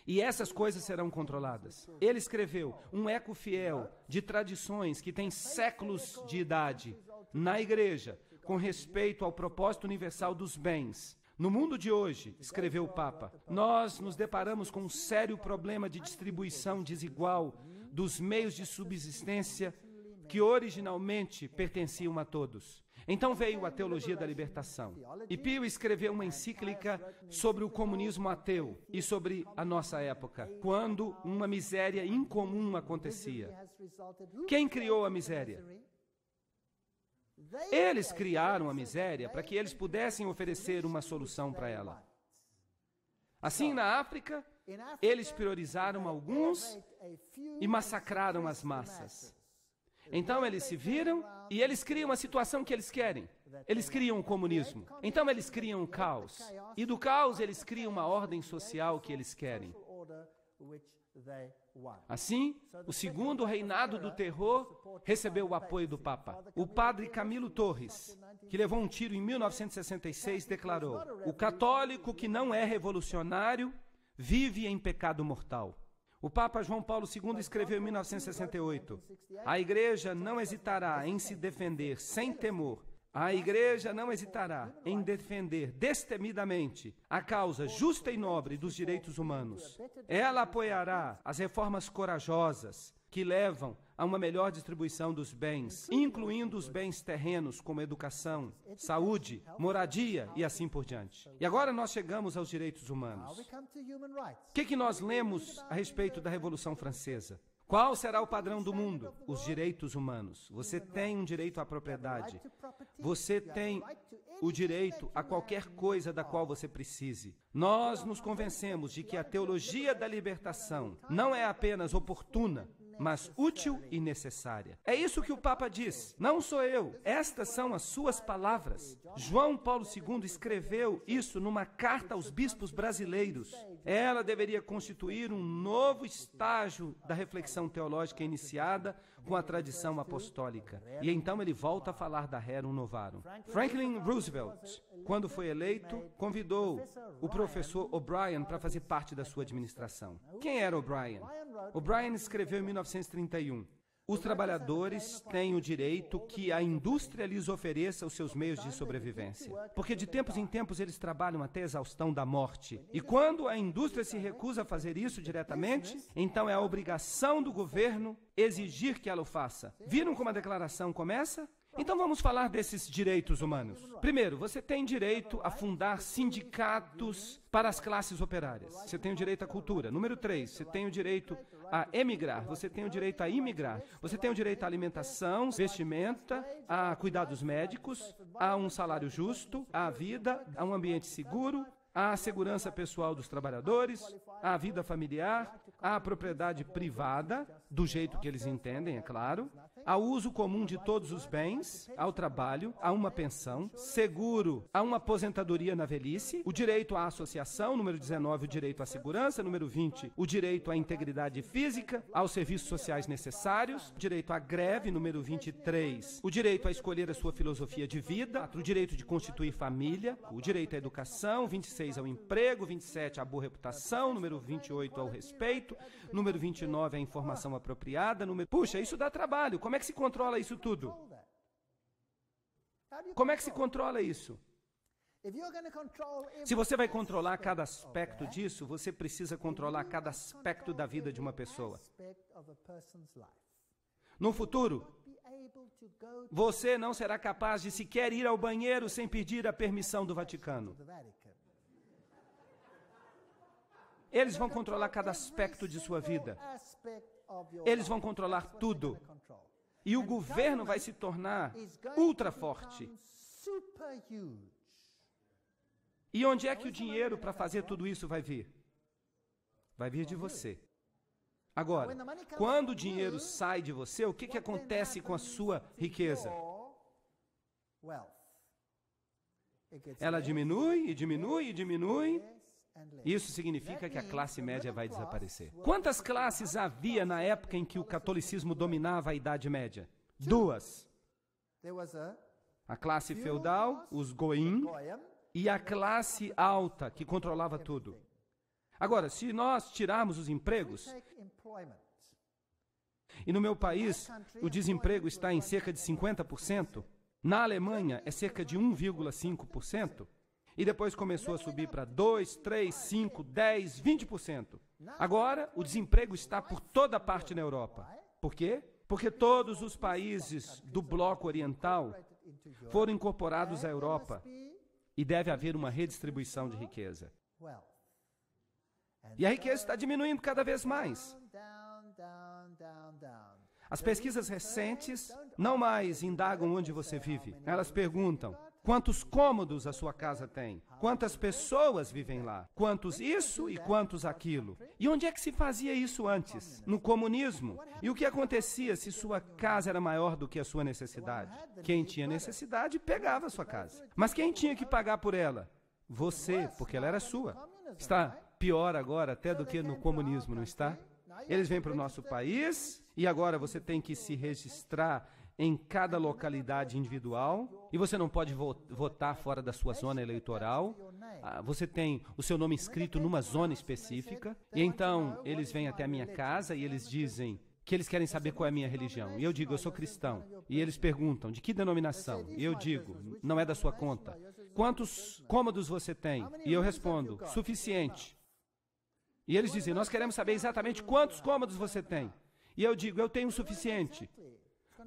S1: E essas coisas serão controladas. Ele escreveu um eco fiel de tradições que têm séculos de idade na Igreja, com respeito ao propósito universal dos bens. No mundo de hoje, escreveu o Papa, nós nos deparamos com um sério problema de distribuição desigual dos meios de subsistência que originalmente pertenciam a todos. Então veio a teologia da libertação. E Pio escreveu uma encíclica sobre o comunismo ateu e sobre a nossa época, quando uma miséria incomum acontecia. Quem criou a miséria? Eles criaram a miséria para que eles pudessem oferecer uma solução para ela. Assim, na África, eles priorizaram alguns e massacraram as massas. Então, eles se viram e eles criam a situação que eles querem. Eles criam o comunismo. Então, eles criam o caos. E do caos, eles criam uma ordem social que eles querem. Assim, o segundo reinado do terror recebeu o apoio do Papa. O padre Camilo Torres, que levou um tiro em 1966, declarou: o católico que não é revolucionário vive em pecado mortal. O Papa João Paulo II escreveu em 1968: a Igreja não hesitará em se defender sem temor. A Igreja não hesitará em defender destemidamente a causa justa e nobre dos direitos humanos. Ela apoiará as reformas corajosas que levam a uma melhor distribuição dos bens, incluindo os bens terrenos como educação, saúde, moradia e assim por diante. E agora nós chegamos aos direitos humanos. O que nós lemos a respeito da Revolução Francesa? Qual será o padrão do mundo? Os direitos humanos. Você tem um direito à propriedade. Você tem o direito a qualquer coisa da qual você precise. Nós nos convencemos de que a teologia da libertação não é apenas oportuna, mas útil e necessária. É isso que o Papa diz. Não sou eu. Estas são as suas palavras. João Paulo II escreveu isso numa carta aos bispos brasileiros. Ela deveria constituir um novo estágio da reflexão teológica iniciada com a tradição apostólica. E então ele volta a falar da Rerum Novarum. Franklin Roosevelt, quando foi eleito, convidou o professor O'Brien para fazer parte da sua administração. Quem era O'Brien? O'Brien escreveu em 1931: os trabalhadores têm o direito que a indústria lhes ofereça os seus meios de sobrevivência, porque de tempos em tempos eles trabalham até a exaustão da morte. E quando a indústria se recusa a fazer isso diretamente, então é a obrigação do governo exigir que ela o faça. Viram como a declaração começa? Então vamos falar desses direitos humanos. Primeiro, você tem direito a fundar sindicatos para as classes operárias. Você tem o direito à cultura. Número 3, você tem o direito a emigrar. Você tem o direito a imigrar. Você tem o direito à alimentação, vestimenta, a cuidados médicos, a um salário justo, à vida, a um ambiente seguro, à segurança pessoal dos trabalhadores, à vida familiar, à propriedade privada, do jeito que eles entendem, é claro, ao uso comum de todos os bens, ao trabalho, a uma pensão, seguro, a uma aposentadoria na velhice, o direito à associação, número 19, o direito à segurança, número 20, o direito à integridade física, aos serviços sociais necessários, o direito à greve, número 23, o direito a escolher a sua filosofia de vida, o direito de constituir família, o direito à educação, 26 ao emprego, 27 à boa reputação, número 28 ao respeito, número 29 à informação apropriada, Puxa, isso dá trabalho. Como é que se controla isso tudo? Como é que se controla isso? Se você vai controlar cada aspecto disso, você precisa controlar cada aspecto da vida de uma pessoa. No futuro, você não será capaz de sequer ir ao banheiro sem pedir a permissão do Vaticano. Eles vão controlar cada aspecto de sua vida. Eles vão controlar tudo. E o governo vai se tornar ultra forte. E onde é que o dinheiro para fazer tudo isso vai vir? Vai vir de você. Agora, quando o dinheiro sai de você, o que acontece com a sua riqueza? Ela diminui e diminui e diminui. Isso significa que a classe média vai desaparecer. Quantas classes havia na época em que o catolicismo dominava a Idade Média? 2. A classe feudal, os goim, e a classe alta, que controlava tudo. Agora, se nós tirarmos os empregos, e no meu país o desemprego está em cerca de 50%, na Alemanha é cerca de 1,5%, e depois começou a subir para 2, 3, 5, 10, 20%. Agora, o desemprego está por toda parte na Europa. Por quê? Porque todos os países do bloco oriental foram incorporados à Europa e deve haver uma redistribuição de riqueza. E a riqueza está diminuindo cada vez mais. As pesquisas recentes não mais indagam onde você vive. Elas perguntam: quantos cômodos a sua casa tem? Quantas pessoas vivem lá? Quantos isso e quantos aquilo? E onde é que se fazia isso antes? No comunismo. E o que acontecia se sua casa era maior do que a sua necessidade? Quem tinha necessidade pegava a sua casa. Mas quem tinha que pagar por ela? Você, porque ela era sua. Está pior agora até do que no comunismo, não está? Eles vêm para o nosso país e agora você tem que se registrar em cada localidade individual, e você não pode votar fora da sua zona eleitoral. Você tem o seu nome inscrito numa zona específica, e então eles vêm até a minha casa e eles dizem que eles querem saber qual é a minha religião. E eu digo: eu sou cristão. E eles perguntam: de que denominação? E eu digo: não é da sua conta. Quantos cômodos você tem? E eu respondo: suficiente. E eles dizem: nós queremos saber exatamente quantos cômodos você tem. E eu digo: eu tenho o suficiente.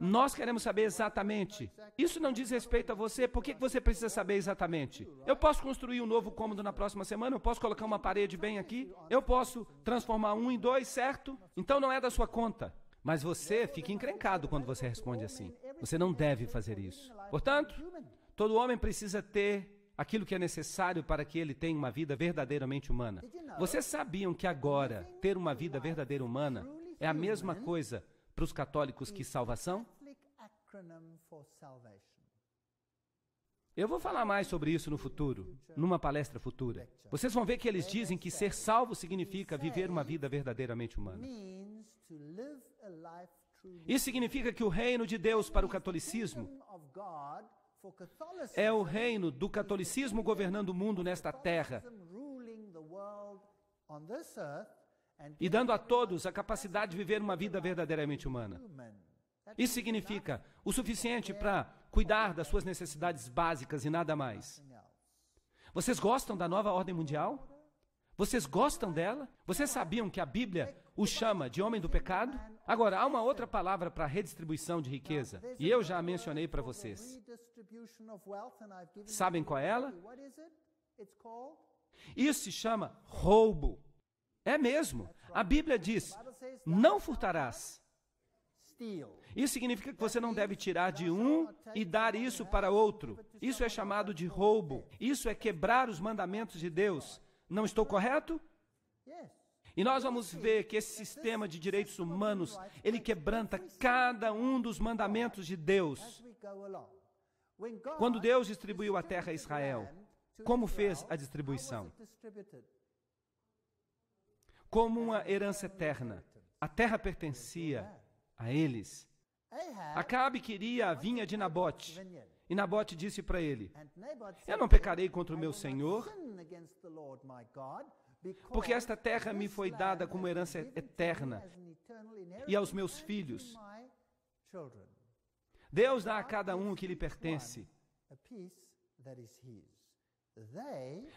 S1: Nós queremos saber exatamente. Isso não diz respeito a você. Por que você precisa saber exatamente? Eu posso construir um novo cômodo na próxima semana? Eu posso colocar uma parede bem aqui? Eu posso transformar 1 em 2, certo? Então não é da sua conta. Mas você fica encrencado quando você responde assim. Você não deve fazer isso. Portanto, todo homem precisa ter aquilo que é necessário para que ele tenha uma vida verdadeiramente humana. Vocês sabiam que agora ter uma vida verdadeira humana é a mesma coisa para os católicos que salvação? Eu vou falar mais sobre isso no futuro, numa palestra futura. Vocês vão ver que eles dizem que ser salvo significa viver uma vida verdadeiramente humana. Isso significa que o reino de Deus para o catolicismo é o reino do catolicismo governando o mundo nesta terra e dando a todos a capacidade de viver uma vida verdadeiramente humana. Isso significa o suficiente para cuidar das suas necessidades básicas e nada mais. Vocês gostam da nova ordem mundial? Vocês gostam dela? Vocês sabiam que a Bíblia o chama de homem do pecado? Agora, há uma outra palavra para redistribuição de riqueza, e eu já a mencionei para vocês. Sabem qual é ela? Isso se chama roubo. É mesmo. A Bíblia diz, não furtarás. Isso significa que você não deve tirar de um e dar isso para outro. Isso é chamado de roubo. Isso é quebrar os mandamentos de Deus. Não estou correto? E nós vamos ver que esse sistema de direitos humanos, ele quebranta cada um dos mandamentos de Deus. Quando Deus distribuiu a terra a Israel, como fez a distribuição? Como uma herança eterna. A terra pertencia a eles. Acabe queria a vinha de Nabote. E Nabote disse para ele, eu não pecarei contra o meu Senhor, porque esta terra me foi dada como herança eterna e aos meus filhos. Deus dá a cada um o que lhe pertence.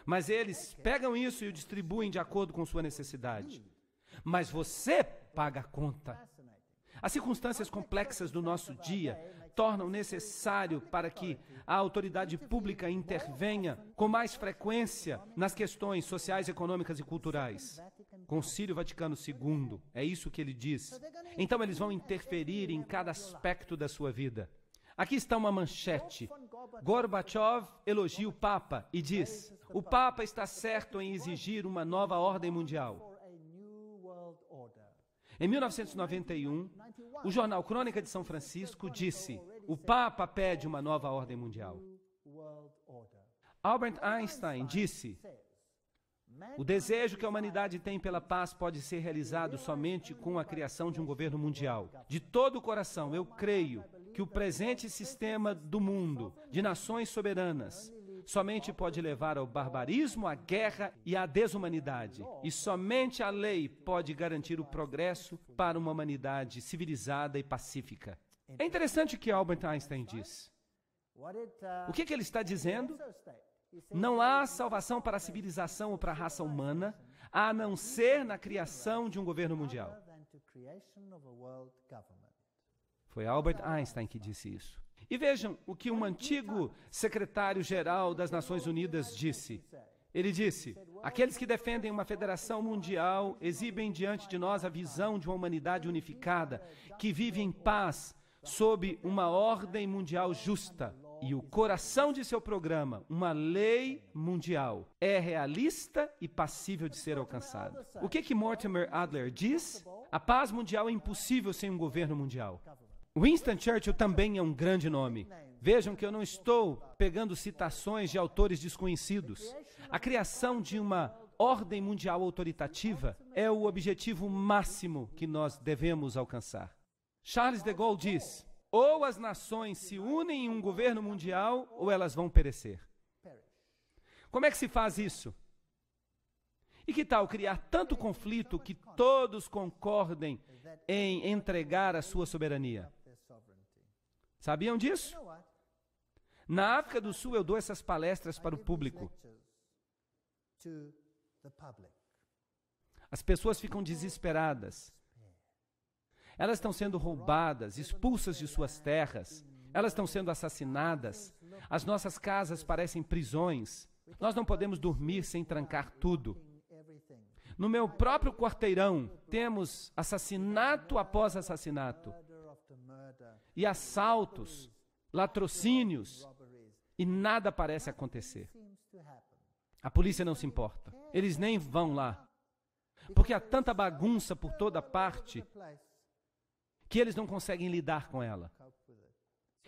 S1: Mas eles pegam isso e o distribuem de acordo com sua necessidade. Mas você paga a conta. As circunstâncias complexas do nosso dia tornam necessário para que a autoridade pública intervenha com mais frequência nas questões sociais, econômicas e culturais. Concílio Vaticano II, é isso que ele diz. Então eles vão interferir em cada aspecto da sua vida. Aqui está uma manchete. Gorbachev elogia o Papa e diz, o Papa está certo em exigir uma nova ordem mundial. Em 1991, o jornal Crônica de São Francisco disse, o Papa pede uma nova ordem mundial. Albert Einstein disse, o desejo que a humanidade tem pela paz pode ser realizado somente com a criação de um governo mundial. De todo o coração, eu creio que o presente sistema do mundo, de nações soberanas, somente pode levar ao barbarismo, à guerra e à desumanidade. E somente a lei pode garantir o progresso para uma humanidade civilizada e pacífica. É interessante o que Albert Einstein diz. O que ele está dizendo? Não há salvação para a civilização ou para a raça humana, a não ser na criação de um governo mundial. Foi Albert Einstein que disse isso. E vejam o que um antigo secretário-geral das Nações Unidas disse. Ele disse, aqueles que defendem uma federação mundial exibem diante de nós a visão de uma humanidade unificada, que vive em paz, sob uma ordem mundial justa. E o coração de seu programa, uma lei mundial, é realista e passível de ser alcançada. O que Mortimer Adler diz? A paz mundial é impossível sem um governo mundial. Winston Churchill também é um grande nome. Vejam que eu não estou pegando citações de autores desconhecidos. A criação de uma ordem mundial autoritativa é o objetivo máximo que nós devemos alcançar. Charles de Gaulle diz, ou as nações se unem em um governo mundial, ou elas vão perecer. Como é que se faz isso? E que tal criar tanto conflito que todos concordem em entregar a sua soberania? Sabiam disso? Na África do Sul eu dou essas palestras para o público. As pessoas ficam desesperadas. Elas estão sendo roubadas, expulsas de suas terras. Elas estão sendo assassinadas. As nossas casas parecem prisões. Nós não podemos dormir sem trancar tudo. No meu próprio quarteirão, temos assassinato após assassinato. E assaltos, latrocínios, e nada parece acontecer. A polícia não se importa. Eles nem vão lá. Porque há tanta bagunça por toda parte que eles não conseguem lidar com ela.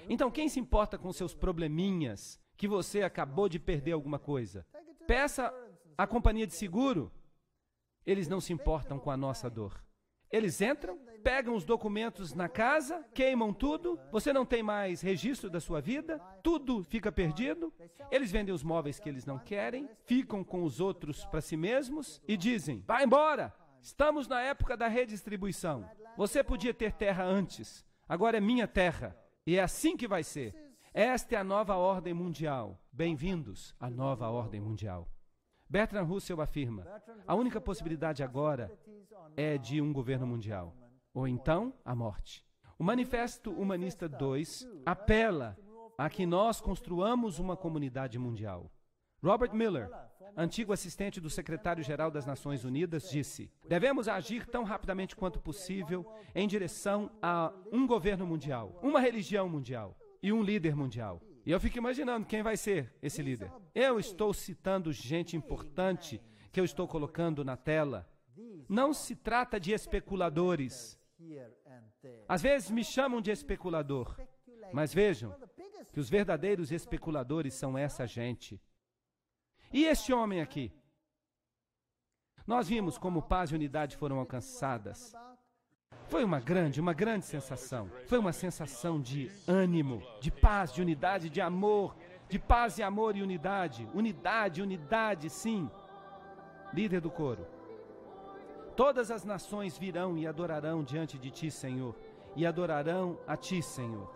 S1: Então, quem se importa com seus probleminhas que você acabou de perder alguma coisa. Peça à companhia de seguro. Eles não se importam com a nossa dor. Eles entram, pegam os documentos na casa, queimam tudo, você não tem mais registro da sua vida, tudo fica perdido. Eles vendem os móveis que eles não querem, ficam com os outros para si mesmos e dizem: vai embora, estamos na época da redistribuição. Você podia ter terra antes, agora é minha terra. E é assim que vai ser. Esta é a nova ordem mundial. Bem-vindos à nova ordem mundial. Bertrand Russell afirma: a única possibilidade agora é de um governo mundial, ou então a morte. O Manifesto Humanista 2 apela a que nós construamos uma comunidade mundial. Robert Miller, antigo assistente do secretário-geral das Nações Unidas, disse: devemos agir tão rapidamente quanto possível em direção a um governo mundial, uma religião mundial e um líder mundial. E eu fico imaginando quem vai ser esse líder. Eu estou citando gente importante que eu estou colocando na tela. Não se trata de especuladores. Às vezes me chamam de especulador, mas vejam que os verdadeiros especuladores são essa gente. E este homem aqui? Nós vimos como paz e unidade foram alcançadas. Foi uma grande sensação. Foi uma sensação de ânimo, de paz, de unidade, de amor, de paz e amor e unidade. Unidade, unidade, sim. Líder do coro. Todas as nações virão e adorarão diante de ti, Senhor, e adorarão a ti, Senhor.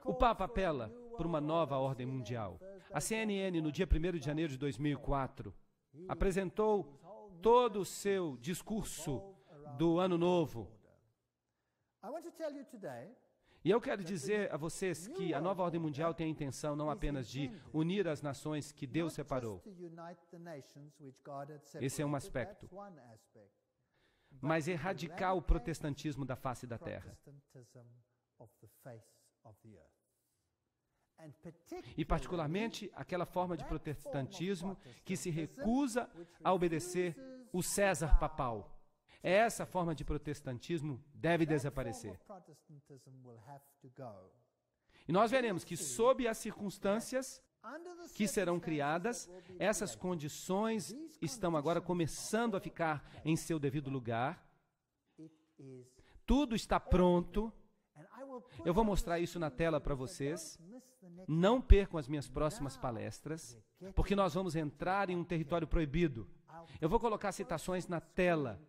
S1: O Papa apela por uma nova ordem mundial. A CNN, no dia 1º de janeiro de 2004, apresentou todo o seu discurso do Ano Novo. E eu quero dizer a vocês que a nova ordem mundial tem a intenção não apenas de unir as nações que Deus separou. Esse é um aspecto. Mas erradicar o protestantismo da face da terra. E particularmente aquela forma de protestantismo que se recusa a obedecer o César papal. Essa forma de protestantismo deve desaparecer. E nós veremos que, sob as circunstâncias que serão criadas, essas condições estão agora começando a ficar em seu devido lugar. Tudo está pronto. Eu vou mostrar isso na tela para vocês. Não percam as minhas próximas palestras, porque nós vamos entrar em um território proibido. Eu vou colocar citações na tela,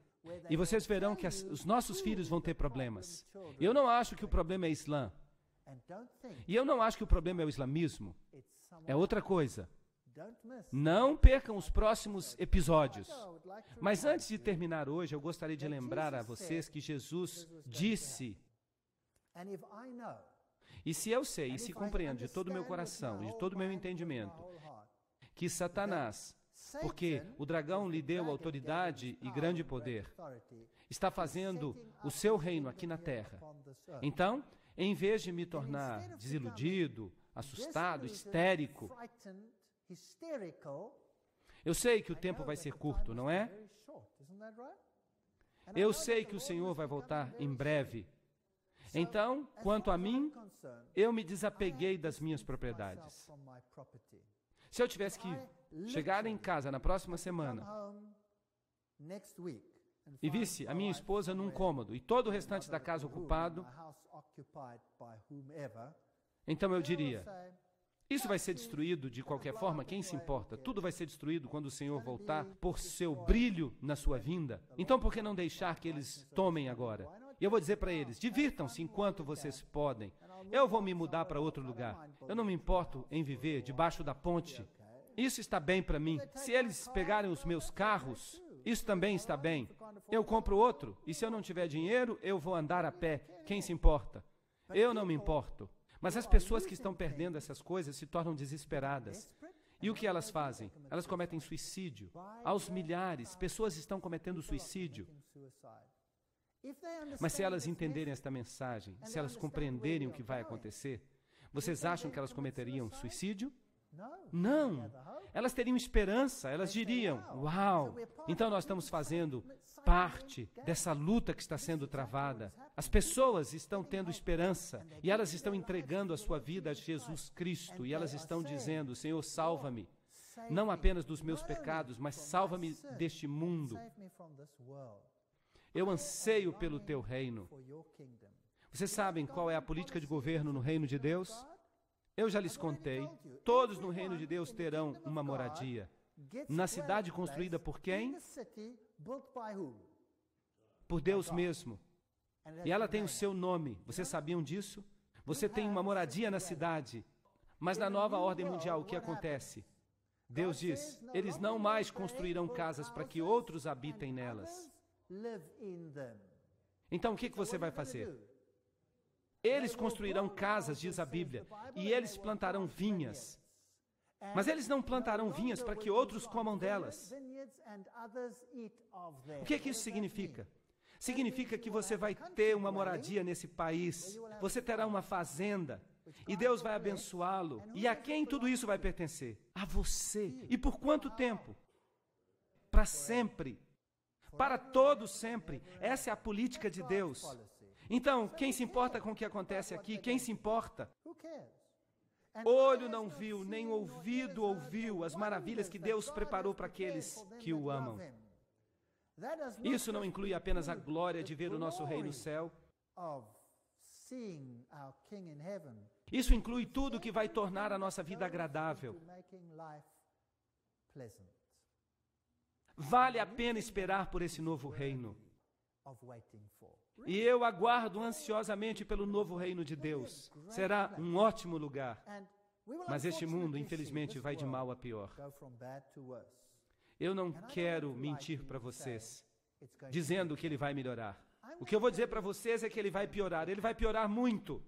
S1: e vocês verão que os nossos filhos vão ter problemas. Eu não acho que o problema é Islã. E eu não acho que o problema é o islamismo. É outra coisa. Não percam os próximos episódios. Mas antes de terminar hoje, eu gostaria de lembrar a vocês que Jesus disse: e se eu sei, e se compreendo de todo o meu coração, de todo o meu entendimento, que Satanás, porque o dragão lhe deu autoridade e grande poder, está fazendo o seu reino aqui na terra. Então, em vez de me tornar desiludido, assustado, histérico, eu sei que o tempo vai ser curto, não é? Eu sei que o Senhor vai voltar em breve. Então, quanto a mim, eu me desapeguei das minhas propriedades. Se eu tivesse que chegar em casa na próxima semana e visse a minha esposa num cômodo e todo o restante da casa ocupado, então eu diria: Isso vai ser destruído de qualquer forma, quem se importa? Tudo vai ser destruído quando o Senhor voltar por seu brilho na sua vinda. Então, por que não deixar que eles tomem agora? E eu vou dizer para eles, divirtam-se enquanto vocês podem. Eu vou me mudar para outro lugar. Eu não me importo em viver debaixo da ponte. Isso está bem para mim. Se eles pegarem os meus carros, isso também está bem. Eu compro outro, e se eu não tiver dinheiro, eu vou andar a pé. Quem se importa? Eu não me importo. Mas as pessoas que estão perdendo essas coisas se tornam desesperadas. E o que elas fazem? Elas cometem suicídio. Aos milhares, pessoas estão cometendo suicídio. Mas se elas entenderem esta mensagem, se elas compreenderem o que vai acontecer, vocês acham que elas cometeriam suicídio? Não. Elas teriam esperança, elas diriam, uau, então nós estamos fazendo parte dessa luta que está sendo travada. As pessoas estão tendo esperança e elas estão entregando a sua vida a Jesus Cristo e elas estão dizendo, Senhor, salva-me, não apenas dos meus pecados, mas salva-me deste mundo. Eu anseio pelo teu reino. Vocês sabem qual é a política de governo no reino de Deus? Eu já lhes contei, todos no reino de Deus terão uma moradia. Na cidade construída por quem? Por Deus mesmo. E ela tem o seu nome. Vocês sabiam disso? Você tem uma moradia na cidade. Mas na nova ordem mundial, o que acontece? Deus diz, eles não mais construirão casas para que outros habitem nelas. Então, o que você vai fazer? Eles construirão casas, diz a Bíblia, e eles plantarão vinhas. Mas eles não plantarão vinhas para que outros comam delas. O que isso significa? Significa que você vai ter uma moradia nesse país, você terá uma fazenda, e Deus vai abençoá-lo. E a quem tudo isso vai pertencer? A você. E por quanto tempo? Para sempre. Para todo sempre. Essa é a política de Deus. Então, quem se importa com o que acontece aqui? Quem se importa? Olho não viu, nem ouvido ouviu as maravilhas que Deus preparou para aqueles que o amam. Isso não inclui apenas a glória de ver o nosso Rei no céu. Isso inclui tudo que vai tornar a nossa vida agradável. Vale a pena esperar por esse novo reino. E eu aguardo ansiosamente pelo novo reino de Deus. Será um ótimo lugar. Mas este mundo, infelizmente, vai de mal a pior. Eu não quero mentir para vocês, dizendo que ele vai melhorar. O que eu vou dizer para vocês é que ele vai piorar. Ele vai piorar muito.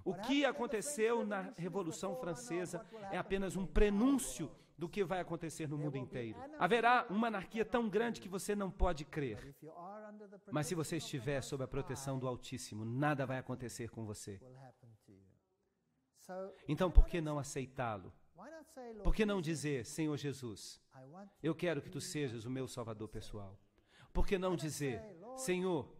S1: O que aconteceu na Revolução Francesa é apenas um prenúncio do que vai acontecer no mundo inteiro. Haverá uma anarquia tão grande que você não pode crer. Mas se você estiver sob a proteção do Altíssimo, nada vai acontecer com você. Então, por que não aceitá-lo? Por que não dizer, Senhor Jesus, eu quero que tu sejas o meu Salvador pessoal? Por que não dizer, Senhor,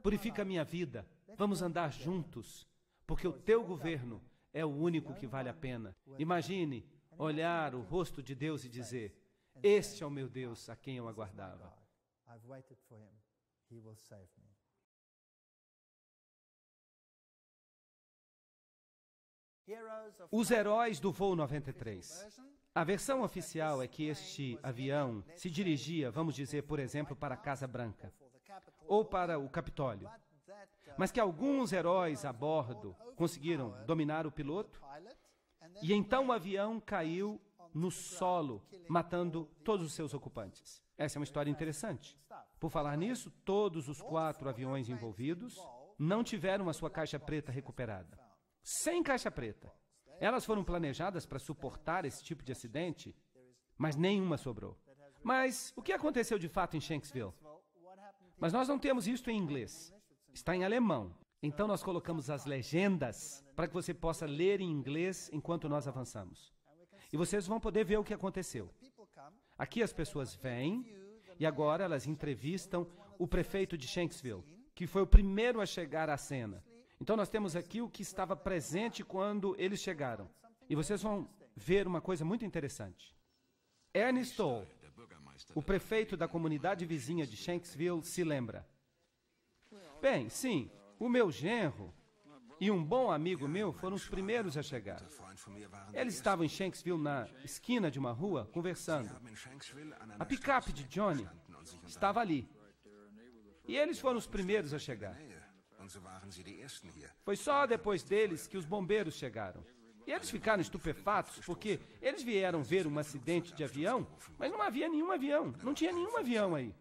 S1: purifica a minha vida, vamos andar juntos, porque o teu governo é o único que vale a pena. Imagine olhar o rosto de Deus e dizer, este é o meu Deus a quem eu aguardava. Os heróis do voo 93. A versão oficial é que este avião se dirigia, vamos dizer, por exemplo, para a Casa Branca ou para o Capitólio. Mas que alguns heróis a bordo conseguiram dominar o piloto e então o avião caiu no solo, matando todos os seus ocupantes. Essa é uma história interessante. Por falar nisso, todos os 4 aviões envolvidos não tiveram a sua caixa preta recuperada. Sem caixa preta. Elas foram planejadas para suportar esse tipo de acidente, mas nenhuma sobrou. Mas o que aconteceu de fato em Shanksville? Mas nós não temos isso em inglês. Está em alemão. Então nós colocamos as legendas para que você possa ler em inglês enquanto nós avançamos. E vocês vão poder ver o que aconteceu. Aqui as pessoas vêm e agora elas entrevistam o prefeito de Shanksville, que foi o primeiro a chegar à cena. Então nós temos aqui o que estava presente quando eles chegaram. E vocês vão ver uma coisa muito interessante. Ernest Toll, o prefeito da comunidade vizinha de Shanksville, se lembra. Bem, sim, o meu genro e um bom amigo meu foram os primeiros a chegar. Eles estavam em Shanksville, na esquina de uma rua, conversando. A picape de Johnny estava ali. E eles foram os primeiros a chegar. Foi só depois deles que os bombeiros chegaram. E eles ficaram estupefatos, porque eles vieram ver um acidente de avião, mas não havia nenhum avião. Não tinha nenhum avião aí.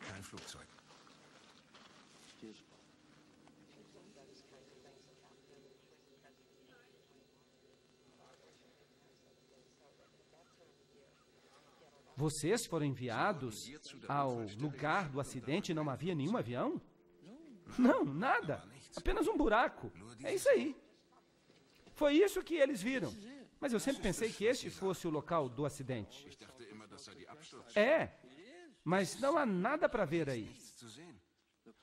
S2: Kein Flugzeug.
S1: Vocês foram enviados ao lugar do acidente e não havia nenhum avião? Não, nada. Apenas um buraco. É isso aí. Foi isso que eles viram. Mas eu sempre pensei que este fosse o local do acidente. É, mas não há nada para ver aí.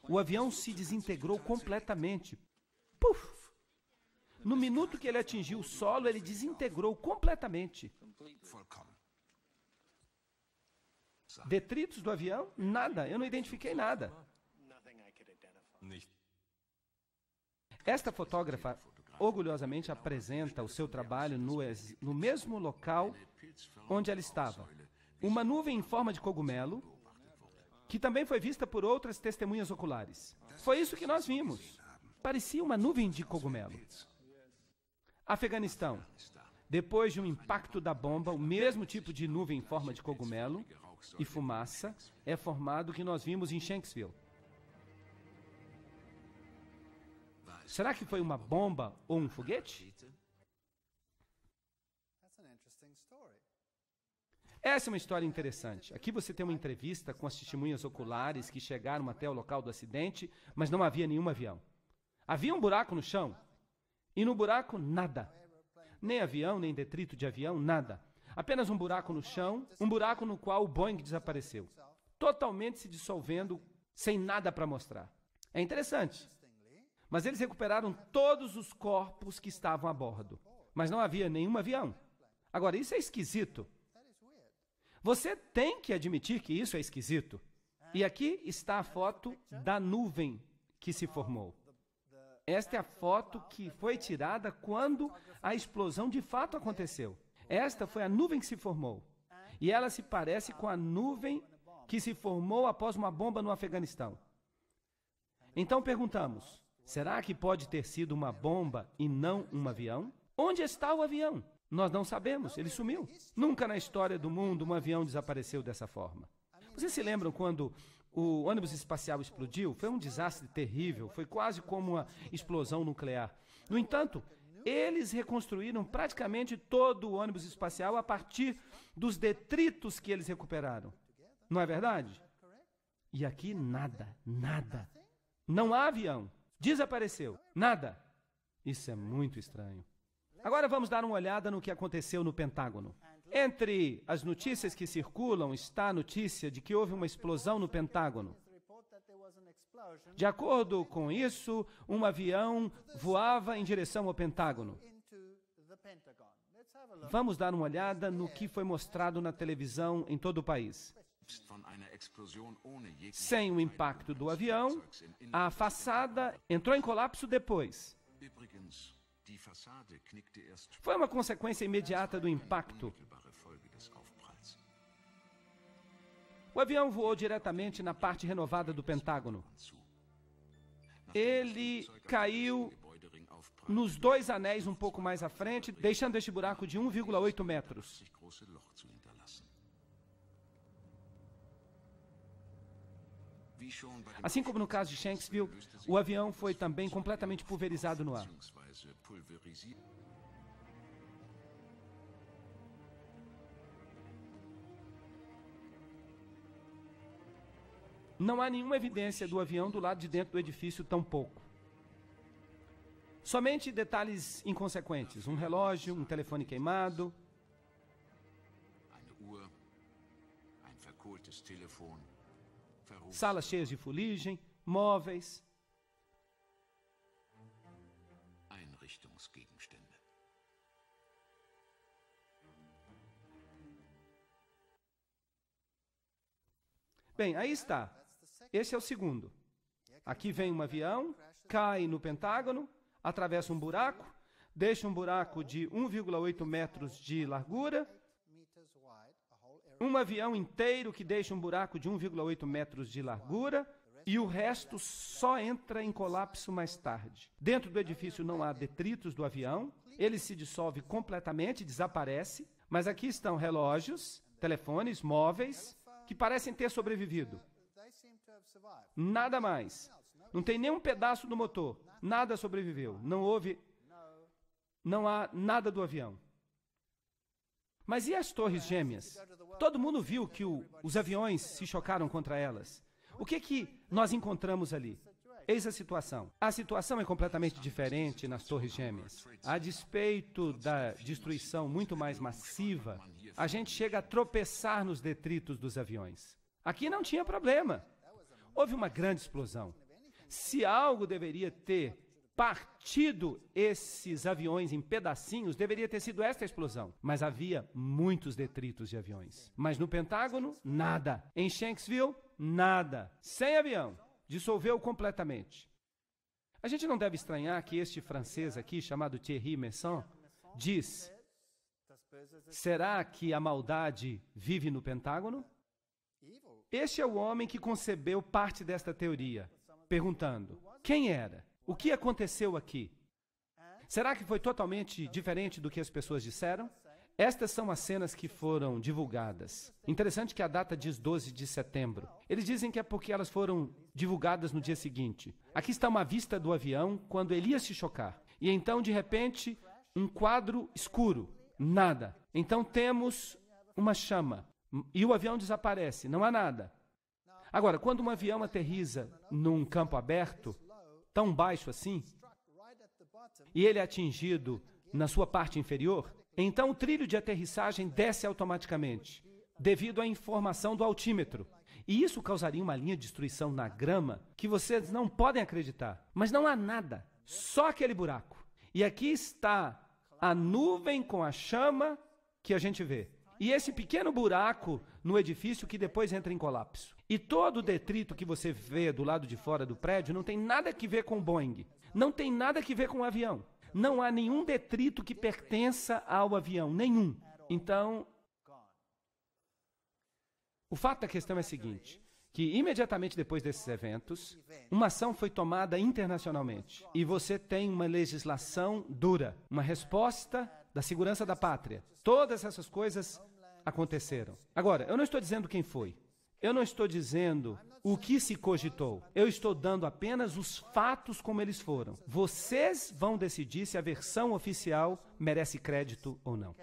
S1: O avião se desintegrou completamente. Puf! No minuto que ele atingiu o solo, ele desintegrou completamente. Detritos do avião? Nada. Eu não identifiquei nada. Esta fotógrafa orgulhosamente apresenta o seu trabalho no mesmo local onde ela estava. Uma nuvem em forma de cogumelo, que também foi vista por outras testemunhas oculares. Foi isso que nós vimos. Parecia uma nuvem de cogumelo. Afeganistão. Depois de um impacto da bomba, o mesmo tipo de nuvem em forma de cogumelo e fumaça é formado que nós vimos em Shanksville. Será que foi uma bomba ou um foguete? Essa é uma história interessante. Aqui você tem uma entrevista com as testemunhas oculares que chegaram até o local do acidente, mas não havia nenhum avião. Havia um buraco no chão, e no buraco, nada. Nem avião, nem detrito de avião, nada. Apenas um buraco no chão, um buraco no qual o Boeing desapareceu, totalmente se dissolvendo, sem nada para mostrar. É interessante. Mas eles recuperaram todos os corpos que estavam a bordo, mas não havia nenhum avião. Agora, isso é esquisito. Você tem que admitir que isso é esquisito. E aqui está a foto da nuvem que se formou. Esta é a foto que foi tirada quando a explosão de fato aconteceu. Esta foi a nuvem que se formou. E ela se parece com a nuvem que se formou após uma bomba no Afeganistão. Então perguntamos, será que pode ter sido uma bomba e não um avião? Onde está o avião? Nós não sabemos, ele sumiu. Nunca na história do mundo um avião desapareceu dessa forma. Vocês se lembram quando o ônibus espacial explodiu? Foi um desastre terrível, foi quase como uma explosão nuclear. No entanto, eles reconstruíram praticamente todo o ônibus espacial a partir dos detritos que eles recuperaram. Não é verdade? E aqui nada, nada. Não há avião. Desapareceu. Nada. Isso é muito estranho. Agora vamos dar uma olhada no que aconteceu no Pentágono. Entre as notícias que circulam está a notícia de que houve uma explosão no Pentágono. De acordo com isso, um avião voava em direção ao Pentágono. Vamos dar uma olhada no que foi mostrado na televisão em todo o país. Sem o impacto do avião, a façada entrou em colapso depois. Foi uma consequência imediata do impacto. O avião voou diretamente na parte renovada do Pentágono. Ele caiu nos 2 anéis um pouco mais à frente, deixando este buraco de 1,8 metros. Assim como no caso de Shanksville, o avião foi também completamente pulverizado no ar. Não há nenhuma evidência do avião do lado de dentro do edifício, tampouco. Somente detalhes inconsequentes. Um relógio, um telefone queimado. Salas cheias de fuligem, móveis. Bem, aí está. Esse é o segundo. Aqui vem um avião, cai no Pentágono, atravessa um buraco, deixa um buraco de 1,8 metros de largura, um avião inteiro que deixa um buraco de 1,8 metros de largura, e o resto só entra em colapso mais tarde. Dentro do edifício não há detritos do avião, ele se dissolve completamente, desaparece, mas aqui estão relógios, telefones, móveis, que parecem ter sobrevivido. Nada mais. Não tem nenhum pedaço do motor. Nada sobreviveu. Não há nada do avião. Mas e as torres gêmeas? Todo mundo viu que os aviões se chocaram contra elas. O que nós encontramos ali? Eis a situação. A situação é completamente diferente nas torres gêmeas. A despeito da destruição muito mais massiva, a gente chega a tropeçar nos detritos dos aviões. Aqui não tinha problema. Houve uma grande explosão. Se algo deveria ter partido esses aviões em pedacinhos, deveria ter sido esta explosão. Mas havia muitos detritos de aviões. Mas no Pentágono, nada. Em Shanksville, nada. Sem avião. Dissolveu completamente. A gente não deve estranhar que este francês aqui, chamado Thierry Meyssan, diz: será que a maldade vive no Pentágono? Este é o homem que concebeu parte desta teoria, perguntando: quem era? O que aconteceu aqui? Será que foi totalmente diferente do que as pessoas disseram? Estas são as cenas que foram divulgadas. Interessante que a data diz 12 de setembro. Eles dizem que é porque elas foram divulgadas no dia seguinte. Aqui está uma vista do avião quando ele ia se chocar. E então, de repente, um quadro escuro. Nada. Então temos uma chama. E o avião desaparece. Não há nada. Agora, quando um avião aterriza num campo aberto, tão baixo assim, e ele é atingido na sua parte inferior, então o trilho de aterrissagem desce automaticamente, devido à informação do altímetro. E isso causaria uma linha de destruição na grama que vocês não podem acreditar. Mas não há nada, só aquele buraco. E aqui está a nuvem com a chama que a gente vê. E esse pequeno buraco no edifício que depois entra em colapso. E todo o detrito que você vê do lado de fora do prédio não tem nada a ver com o Boeing. Não tem nada a ver com o avião. Não há nenhum detrito que pertença ao avião, nenhum. Então, o fato da questão é o seguinte, que imediatamente depois desses eventos, uma ação foi tomada internacionalmente. E você tem uma legislação dura, uma resposta da segurança da pátria. Todas essas coisas aconteceram. Agora, eu não estou dizendo quem foi. Eu não estou dizendo o que se cogitou. Eu estou dando apenas os fatos como eles foram. Vocês vão decidir se a versão oficial merece crédito ou não.